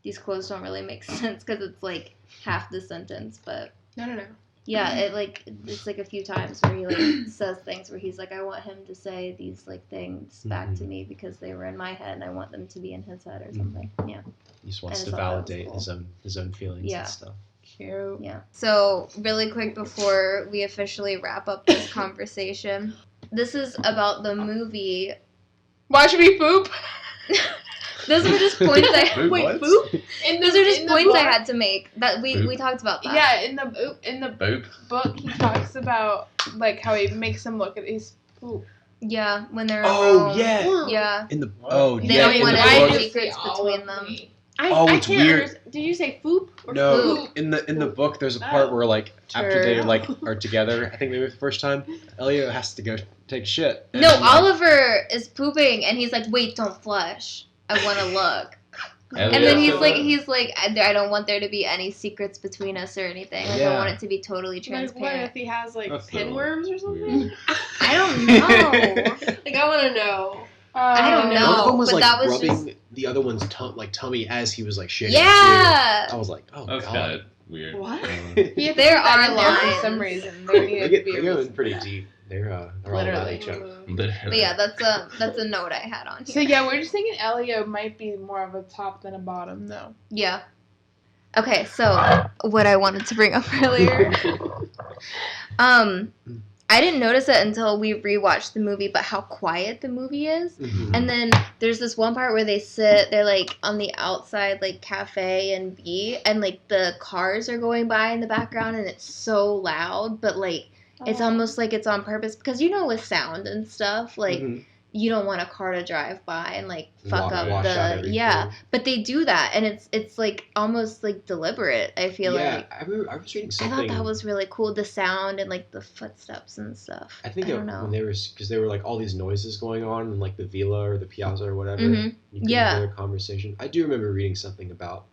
Speaker 2: These quotes don't really make sense because it's like half the sentence, but
Speaker 1: no.
Speaker 2: Yeah, it's like a few times where he like says things where he's like, I want him to say these like things back to me because they were in my head and I want them to be in his head or something. Yeah.
Speaker 3: He just wants to validate his own feelings and stuff.
Speaker 1: Cute.
Speaker 2: Yeah. So really quick before we officially wrap up this conversation, this is about the movie.
Speaker 1: Watch me poop.
Speaker 2: Those were just points I
Speaker 1: wait, poop?
Speaker 2: Those are just points I had to make. That we talked about that.
Speaker 1: Yeah, in the book he talks about like how he makes them look at his poop.
Speaker 2: Yeah, when they're
Speaker 3: yeah. In the
Speaker 2: they don't want any secrets between them.
Speaker 3: It's weird.
Speaker 1: Did you say poop or
Speaker 3: no,
Speaker 1: poop?
Speaker 3: in the book there's a part where like after they like are together, I think maybe the first time, Elio has to go take shit.
Speaker 2: No, Oliver is pooping and he's like, wait, don't flush. I want to look. And then he's like, I don't want there to be any secrets between us or anything. Like, I want it to be totally transparent.
Speaker 4: Like, what if he has like pinworms or something?
Speaker 2: I don't know.
Speaker 4: Like, I want to know.
Speaker 2: I don't know.
Speaker 3: One of them was
Speaker 2: but
Speaker 3: like
Speaker 2: that was
Speaker 3: rubbing
Speaker 2: just
Speaker 3: the other one's tummy as he was like shaking.
Speaker 2: Yeah.
Speaker 3: I was like, oh
Speaker 5: that's
Speaker 3: god.
Speaker 5: kind of weird.
Speaker 4: What?
Speaker 2: There are lines.
Speaker 1: For some reason. They
Speaker 3: get in pretty deep. They're all about each other.
Speaker 2: But yeah, that's a note I had on here.
Speaker 1: So yeah, we're just thinking Elio might be more of a top than a bottom, though.
Speaker 2: Yeah. Okay, so what I wanted to bring up earlier, I didn't notice it until we rewatched the movie, but how quiet the movie is. And then there's this one part where they're like on the outside like cafe and B, and like the cars are going by in the background, and it's so loud, but like. It's almost like it's on purpose because with sound and stuff, like you don't want a car to drive by and like fuck up but they do that and it's like almost like deliberate. I feel like
Speaker 3: I was reading something.
Speaker 2: I thought that was really cool, the sound and like the footsteps and stuff.
Speaker 3: I think when there were like all these noises going on in like the villa or the piazza or whatever. You could hear a conversation. I do remember reading something about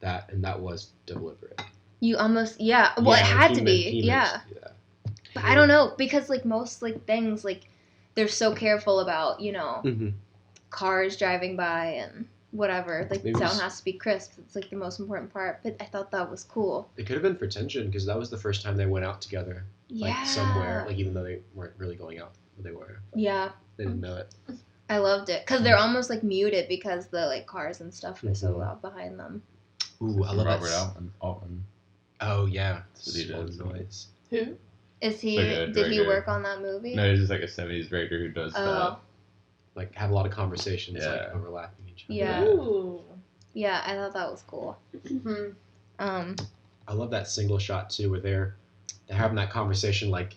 Speaker 3: that, and that was deliberate.
Speaker 2: You almost it had to be But I don't know, because like most like things like they're so careful about, cars driving by and whatever. Like the sound has to be crisp. It's like the most important part. But I thought that was cool.
Speaker 3: It could have been for tension because that was the first time they went out together. Like somewhere, like even though they weren't really going out, they were.
Speaker 2: Yeah.
Speaker 3: They didn't know it.
Speaker 2: I loved it because they're almost like muted because the like cars and stuff are so loud behind them.
Speaker 3: Ooh, I love
Speaker 5: Robert Altman.
Speaker 3: Oh yeah,
Speaker 5: that's what he does.
Speaker 3: Noise.
Speaker 1: Who?
Speaker 2: Is he? Did he work on that movie?
Speaker 5: No, he's just like a '70s director who does stuff.
Speaker 3: like have a lot of conversations like overlapping each other.
Speaker 2: Yeah.
Speaker 1: Ooh.
Speaker 2: Yeah, I thought that was cool.
Speaker 3: I love that single shot too, where they're having that conversation like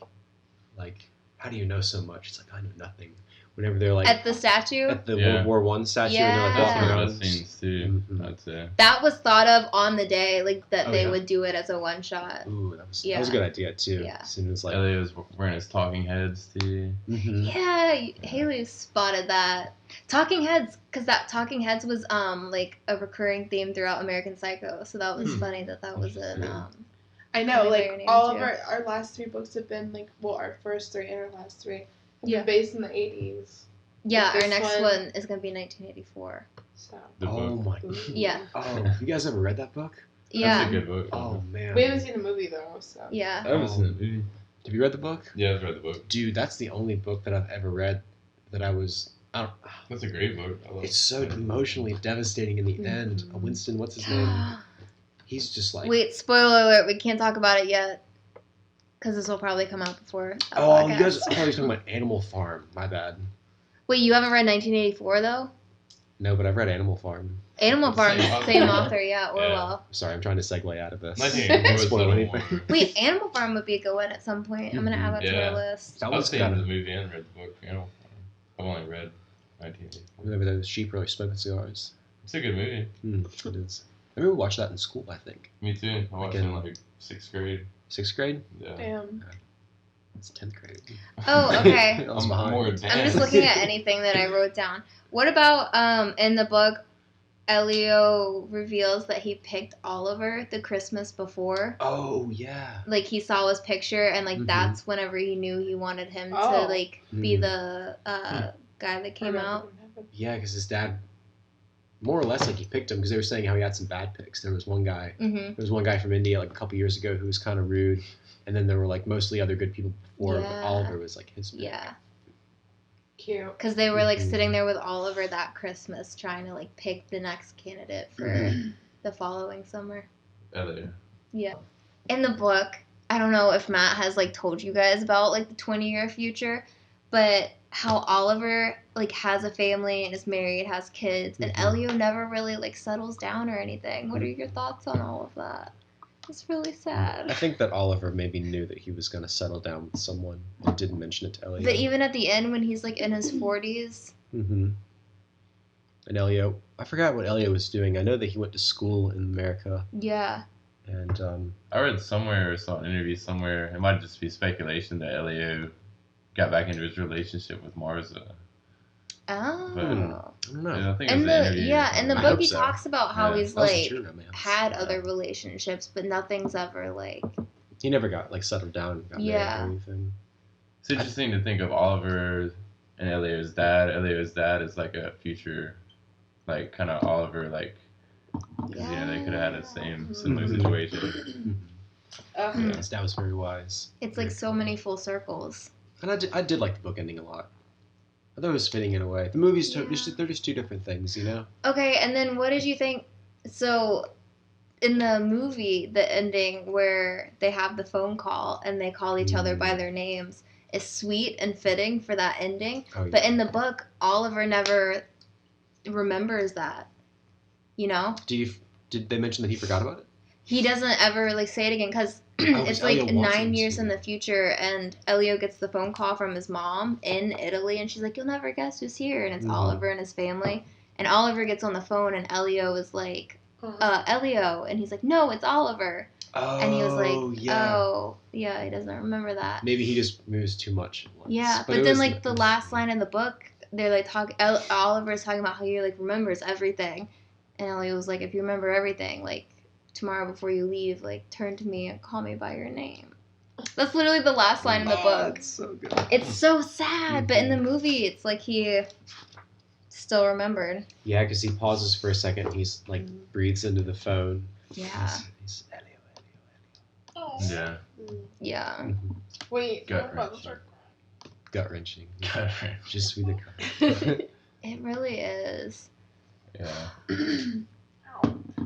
Speaker 3: how do you know so much? It's like I know nothing. Whenever they're like
Speaker 2: at the statue,
Speaker 3: at the World War I statue, and they're like
Speaker 2: Yeah.
Speaker 3: walking
Speaker 5: One of
Speaker 3: around.
Speaker 5: the scenes too.
Speaker 3: Mhm.
Speaker 5: I'd say.
Speaker 2: that was thought of on the day, like that
Speaker 3: Oh,
Speaker 2: they
Speaker 3: yeah?
Speaker 2: would do it as a one shot.
Speaker 3: Ooh, that was
Speaker 2: Yeah.
Speaker 3: a good idea too.
Speaker 2: Yeah.
Speaker 3: As soon as like
Speaker 5: Elliot was wearing his talking heads too.
Speaker 2: Yeah, Haley spotted that. Talking Heads, because that Talking Heads was like a recurring theme throughout American Psycho, so that was funny that was in.
Speaker 1: I know,
Speaker 2: Tell Me By
Speaker 1: like
Speaker 2: Your Name,
Speaker 1: all
Speaker 2: too.
Speaker 1: of our last 3 books have been like, well, our first 3 and our last 3 have
Speaker 2: Yeah.
Speaker 1: been based in the 80s.
Speaker 2: Yeah,
Speaker 1: Like
Speaker 2: our
Speaker 1: this
Speaker 2: next
Speaker 1: one-
Speaker 2: one is gonna be 1984.
Speaker 1: So
Speaker 5: The
Speaker 3: Oh
Speaker 5: book.
Speaker 3: my.
Speaker 2: Yeah,
Speaker 3: Oh, you guys ever read that book?
Speaker 2: yeah,
Speaker 5: That's a good book.
Speaker 3: Oh man.
Speaker 1: we haven't seen the movie though. So
Speaker 5: I
Speaker 2: yeah.
Speaker 5: haven't seen the movie.
Speaker 3: Have you read the book?
Speaker 5: Yeah, I've read the book.
Speaker 3: Dude, that's the only book that I've ever read that I don't.
Speaker 5: That's a great book. I love
Speaker 3: It's so emotionally devastating in the end. Winston, what's his name? He's just like.
Speaker 2: Wait, spoiler alert! We can't talk about it yet, because this will probably come out before. That
Speaker 3: Oh, you
Speaker 2: podcast.
Speaker 3: guys! I thought you were talking about Animal Farm. My bad.
Speaker 2: Wait, you haven't read 1984 though?
Speaker 3: No, but I've read Animal Farm.
Speaker 2: Animal Farm,
Speaker 5: Same author.
Speaker 2: same author, yeah, Orwell.
Speaker 3: Sorry, I'm trying to segue out of this.
Speaker 5: 1984 was a
Speaker 3: Spoil
Speaker 5: little
Speaker 3: anything.
Speaker 5: more.
Speaker 2: Wait, Animal Farm would be a good one at some point. I'm gonna add that to
Speaker 5: Yeah.
Speaker 2: our list.
Speaker 3: That
Speaker 5: I've
Speaker 3: was
Speaker 5: seen
Speaker 3: kind
Speaker 5: the
Speaker 3: of.
Speaker 5: movie and read the book. Animal Farm. I've only read 1984.
Speaker 3: Whenever those sheep really smoking cigars.
Speaker 5: It's a good movie.
Speaker 3: It is. I remember we watched that in school. I think
Speaker 5: Me too. I watched it in like 6th grade.
Speaker 3: 6th grade.
Speaker 5: Yeah.
Speaker 1: damn.
Speaker 3: It's 10th grade.
Speaker 2: Oh, okay.
Speaker 3: I was
Speaker 5: I'm
Speaker 3: behind.
Speaker 5: more
Speaker 2: I'm just
Speaker 5: advanced.
Speaker 2: looking at anything that I wrote down. What about in the book, Elio reveals that he picked Oliver the Christmas before.
Speaker 3: Oh yeah.
Speaker 2: Like he saw his picture and like
Speaker 3: Mhm.
Speaker 2: that's whenever he knew he wanted him to
Speaker 1: Oh.
Speaker 2: like be
Speaker 3: Mhm.
Speaker 2: the guy that came out.
Speaker 3: Yeah, because his dad, more or less, like he picked him because they were saying how he had some bad picks. There was one guy.
Speaker 2: Mm-hmm.
Speaker 3: There was one guy from India like a couple years ago who was kind of rude, and then there were like mostly other good people before. But
Speaker 2: Yeah.
Speaker 3: Oliver was like his. pick.
Speaker 2: Yeah,
Speaker 1: Cute.
Speaker 2: because they were like
Speaker 3: Mhm.
Speaker 2: sitting there with Oliver that Christmas trying to like pick the next candidate for
Speaker 3: Mhm.
Speaker 2: the following summer.
Speaker 5: Elliot.
Speaker 2: In the book, I don't know if Matt has like told you guys about like the 20-year future, but how Oliver like has a family and is married, has kids, and
Speaker 3: Mhm.
Speaker 2: Elio never really like settles down or anything. What are your thoughts on all of that? It's really
Speaker 3: I
Speaker 2: sad.
Speaker 3: think that Oliver maybe knew that he was going to settle down with someone and didn't mention it to Elliot.
Speaker 2: But even at the end when he's like in his 40s,
Speaker 3: Mm-hmm. And Elliot, I forgot what Elliot was doing. I know that he went to school in America,
Speaker 2: yeah.
Speaker 3: and
Speaker 5: I read somewhere or saw an interview somewhere. It might just be speculation that Elio got back into his relationship with Marza.
Speaker 2: Oh.
Speaker 3: I don't know.
Speaker 5: Yeah, I think it was
Speaker 2: In
Speaker 5: an
Speaker 2: the
Speaker 5: interview.
Speaker 2: in the
Speaker 3: I
Speaker 2: book
Speaker 3: hope
Speaker 2: he
Speaker 3: so.
Speaker 2: talks about how
Speaker 5: Yeah,
Speaker 2: he's
Speaker 3: That was a
Speaker 2: like
Speaker 3: true romance.
Speaker 2: had
Speaker 3: Yeah.
Speaker 2: other relationships, but nothing's ever like
Speaker 3: He never got like settled down, and got married
Speaker 2: Yeah.
Speaker 3: or anything.
Speaker 5: It's interesting to think of Oliver and Elio's dad. Elio's dad is like a future, like kind of Oliver, like 'cause, you know, they could have had the same similar
Speaker 3: Mhm.
Speaker 5: situation.
Speaker 2: Mm.
Speaker 3: His dad was very wise.
Speaker 2: it's like so many full circles.
Speaker 3: And I did like the book ending a lot. I thought it was fitting in a way. The movies,
Speaker 2: Yeah.
Speaker 3: they're just two different things, you know?
Speaker 2: Okay, and then what did you think? So, in the movie, the ending where they have the phone call and they call each other by their names is sweet and fitting for that ending.
Speaker 3: Oh,
Speaker 2: But in the book, Oliver never remembers that. You know?
Speaker 3: Did they mention that he forgot about it?
Speaker 2: He doesn't ever like say it again because
Speaker 3: Oh,
Speaker 2: it's
Speaker 3: 'cause
Speaker 2: like
Speaker 3: Elio wants
Speaker 2: 9
Speaker 3: him
Speaker 2: years
Speaker 3: to.
Speaker 2: in the future, and Elio gets the phone call from his mom in Italy, and she's like, "You'll never guess who's here," and it's
Speaker 3: Mhm.
Speaker 2: Oliver and his family. And Oliver gets on the phone, and Elio is like, Elio, and he's like, "No, it's Oliver."
Speaker 3: Oh,
Speaker 2: And he was like,
Speaker 3: yeah.
Speaker 2: "Oh, yeah, he doesn't remember that."
Speaker 3: Maybe he just moves too much at once.
Speaker 2: Yeah,
Speaker 3: it
Speaker 2: but then
Speaker 3: was-
Speaker 2: like the last line in the book, they're like Oliver's talking about how he like remembers everything, and Elio was like, "If you remember everything, like tomorrow before you leave, like turn to me and call me by your name." That's literally the last line in the book.
Speaker 3: It's so good.
Speaker 2: It's so sad, but in the movie, it's like he still remembered.
Speaker 3: Yeah, because he pauses for a second. He's like breathes into the phone.
Speaker 2: Yeah,
Speaker 3: He's Elio,
Speaker 1: Oh.
Speaker 5: Yeah.
Speaker 2: yeah.
Speaker 3: Elio.
Speaker 1: Wait,
Speaker 5: Gut
Speaker 1: what about
Speaker 5: wrenching.
Speaker 3: Gut wrenching.
Speaker 5: Yeah.
Speaker 3: Just sweet the
Speaker 2: It really is.
Speaker 5: And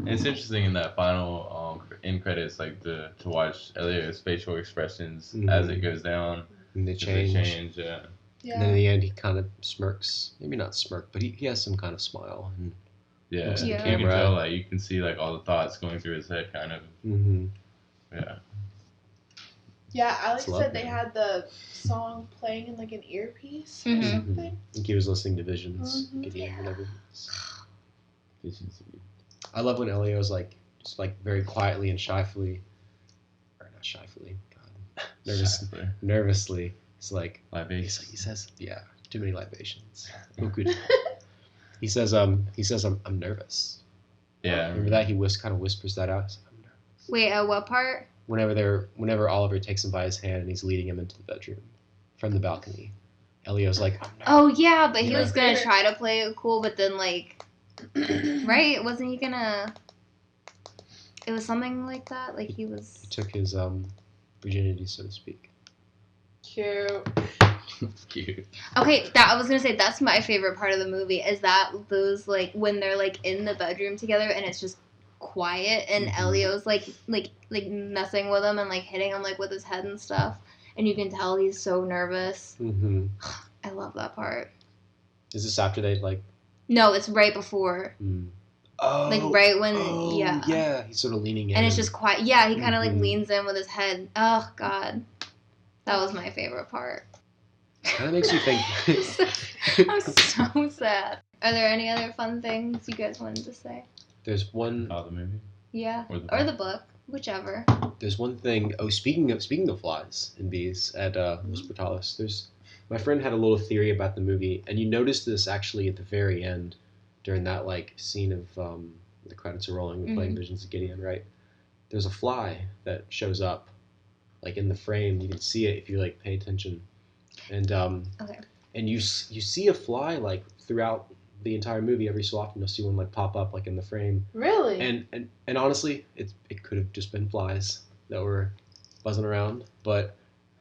Speaker 5: it's interesting in that final end credits, like to watch Elio's facial expressions
Speaker 3: Mhm.
Speaker 5: as it goes down.
Speaker 3: And they
Speaker 5: 'Cause
Speaker 3: change.
Speaker 5: They change, yeah.
Speaker 1: Yeah.
Speaker 3: And then in the end, he kind of smirks. Maybe not smirk, but he has some kind of smile. And
Speaker 5: Yeah,
Speaker 3: looks at the
Speaker 5: you can
Speaker 3: camera.
Speaker 5: tell, like, you can see, like, all the thoughts going through his head, kind of.
Speaker 3: Mm-hmm.
Speaker 5: Yeah.
Speaker 1: Yeah, Alex
Speaker 3: It's
Speaker 1: said they
Speaker 3: lovely.
Speaker 1: had the song playing in like an earpiece or
Speaker 2: Mhm.
Speaker 1: something.
Speaker 3: I think he was listening to Visions,
Speaker 1: Mhm.
Speaker 3: Gideon, whatever.
Speaker 5: Visions.
Speaker 3: I love when Elio's like, just like very quietly and shyfully, or not shyfully, God, nervously. It's like,
Speaker 5: Libation.
Speaker 3: he says, yeah, too many libations. Oh, good. He says, I'm nervous.
Speaker 5: Yeah.
Speaker 3: Remember that? He kind of whispers that out. He's like, I'm nervous.
Speaker 2: Wait, at what part?
Speaker 3: Whenever Oliver takes him by his hand and he's leading him into the bedroom from the balcony, Elio's like, I'm nervous.
Speaker 2: Oh yeah, but he
Speaker 3: Yeah.
Speaker 2: was gonna try to play it cool, but then like, right? Wasn't he gonna? It was something like that. Like he was.
Speaker 3: He took his virginity, so to speak.
Speaker 1: Cute.
Speaker 5: Cute.
Speaker 2: Okay, I was gonna say that's my favorite part of the movie is that those like when they're like in the bedroom together and it's just quiet and
Speaker 3: Mhm.
Speaker 2: Elio's like messing with him and like hitting him like with his head and stuff and you can tell he's so nervous.
Speaker 3: Mm-hmm.
Speaker 2: I love that part.
Speaker 3: Is this after they like?
Speaker 2: No, it's right before.
Speaker 3: Oh,
Speaker 2: Like right when
Speaker 3: yeah, he's sort of leaning in,
Speaker 2: and it's just quiet. Yeah, he kind of like
Speaker 3: Mhm.
Speaker 2: leans in with his head. Oh God, that was my favorite part.
Speaker 3: kind of makes you think.
Speaker 2: I'm so sad. Are there any other fun things you guys wanted to say?
Speaker 3: There's one.
Speaker 5: Oh, the movie?
Speaker 2: Yeah,
Speaker 5: Or
Speaker 2: the book, whichever.
Speaker 3: There's one thing. Oh, speaking of flies and bees at Los Portales, my friend had a little theory about the movie, and you noticed this actually at the very end, during that like scene of the credits are rolling, we're playing Visions of Gideon, right? There's a fly that shows up, like in the frame. You can see it if you like pay attention, and
Speaker 2: Okay.
Speaker 3: and you see a fly like throughout the entire movie. Every so often you'll see one like pop up like in the frame.
Speaker 1: Really?
Speaker 3: And honestly, it could have just been flies that were buzzing around. But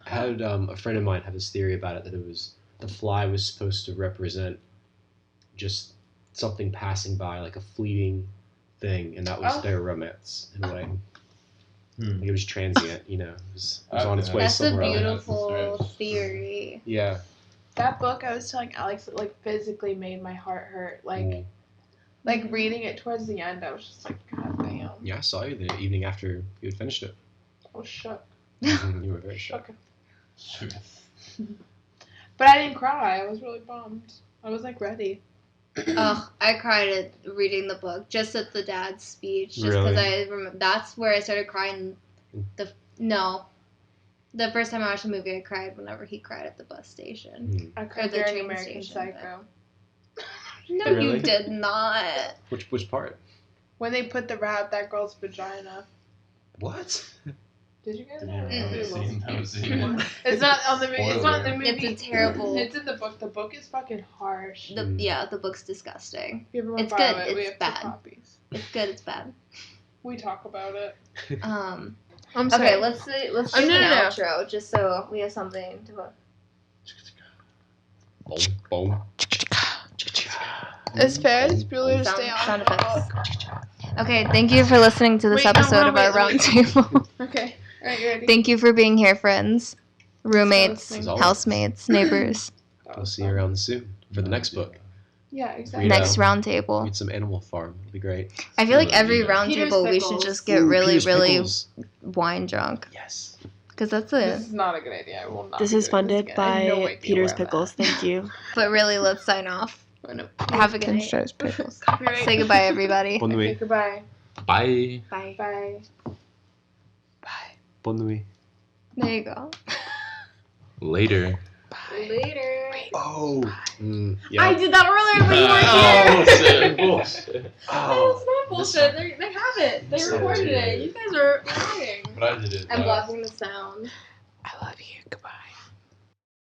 Speaker 3: I had a friend of mine have this theory about it, that the fly was supposed to represent just something passing by, like a fleeting thing, and that was their romance in a way. Like it was transient, you know. It was on its way
Speaker 2: That's a
Speaker 3: somewhere else.
Speaker 2: beautiful theory.
Speaker 3: Yeah.
Speaker 1: That book, I was telling Alex, it like physically made my heart hurt. Like reading it towards the end, I was just like, God damn.
Speaker 3: Yeah, I saw you the evening after you had finished it.
Speaker 1: I was shook.
Speaker 3: You were very shook.
Speaker 1: Okay. But I didn't cry. I was really bummed. I was like ready.
Speaker 2: Ugh, I cried at reading the book, just at the dad's speech, just because
Speaker 3: Really?
Speaker 2: I remember that's where I started crying. The first time I watched the movie, I cried whenever he cried at the bus station.
Speaker 1: I cried
Speaker 2: the
Speaker 1: during
Speaker 2: train
Speaker 1: American
Speaker 2: station,
Speaker 1: Psycho.
Speaker 2: No,
Speaker 3: Really?
Speaker 2: you did not.
Speaker 3: Which part?
Speaker 1: When they put the rat out that girl's vagina.
Speaker 3: What?
Speaker 1: Did you guys
Speaker 5: Did
Speaker 1: know?
Speaker 5: you remember the scene? That was it.
Speaker 1: It's not on the movie. It's not in the movie.
Speaker 2: It's a terrible.
Speaker 1: It's in the book. The book is fucking harsh.
Speaker 2: The book's disgusting.
Speaker 1: If you ever want
Speaker 2: It's
Speaker 1: to borrow
Speaker 2: good.
Speaker 1: it, we
Speaker 2: It's
Speaker 1: have
Speaker 2: bad.
Speaker 1: 2 copies.
Speaker 2: It's good. It's bad.
Speaker 1: We talk about it.
Speaker 2: I'm
Speaker 1: I'm
Speaker 2: okay.
Speaker 1: sorry.
Speaker 2: Let's do
Speaker 1: no,
Speaker 2: an
Speaker 1: no, no.
Speaker 2: outro just so we have something to.
Speaker 3: Boom, boom.
Speaker 1: It's Ferris Bueller to
Speaker 2: Sound-
Speaker 1: stay on
Speaker 2: sound
Speaker 1: the
Speaker 2: effects.
Speaker 1: book.
Speaker 2: Okay, thank you for listening to this
Speaker 1: Wait, no,
Speaker 2: episode
Speaker 1: no,
Speaker 2: of our
Speaker 1: wait,
Speaker 2: roundtable.
Speaker 1: Okay. All right, you ready?
Speaker 2: Thank you for being here, friends, roommates,
Speaker 1: As
Speaker 3: always.
Speaker 2: housemates, neighbors.
Speaker 3: I'll see you around soon for the next book.
Speaker 1: Yeah, exactly.
Speaker 3: Read
Speaker 2: Next round table.
Speaker 3: Read some Animal Farm. It'll be great.
Speaker 2: I feel like every
Speaker 5: Peter's
Speaker 2: round table we should
Speaker 1: Pickles.
Speaker 2: just get
Speaker 3: Ooh,
Speaker 2: really,
Speaker 3: Peter's
Speaker 2: really
Speaker 3: Pickles.
Speaker 2: wine drunk.
Speaker 3: Yes.
Speaker 2: Because that's
Speaker 1: This
Speaker 2: it.
Speaker 1: is not a good idea. I will not.
Speaker 4: This
Speaker 1: be
Speaker 4: is
Speaker 1: doing
Speaker 4: funded
Speaker 1: this again. I have no
Speaker 4: by
Speaker 1: idea
Speaker 4: Peter's
Speaker 1: where I'm
Speaker 4: Pickles.
Speaker 1: at.
Speaker 4: Thank you.
Speaker 2: But really, let's sign off. Have a good night.
Speaker 1: Pinterest Pickles. Copyright.
Speaker 2: Say goodbye, everybody.
Speaker 3: Bonne
Speaker 1: Okay,
Speaker 3: nuit.
Speaker 1: goodbye.
Speaker 5: Bye.
Speaker 2: Bye.
Speaker 1: Bye.
Speaker 3: Bonne nuit.
Speaker 2: There you go.
Speaker 5: Later.
Speaker 2: Later.
Speaker 3: Oh.
Speaker 2: I did that earlier, but you weren't here.
Speaker 5: Bullshit.
Speaker 3: Oh.
Speaker 2: It's not bullshit. They have it. They
Speaker 3: This
Speaker 2: recorded
Speaker 3: is-
Speaker 2: it. You guys are lying.
Speaker 5: But I did it.
Speaker 2: I'm blocking the sound.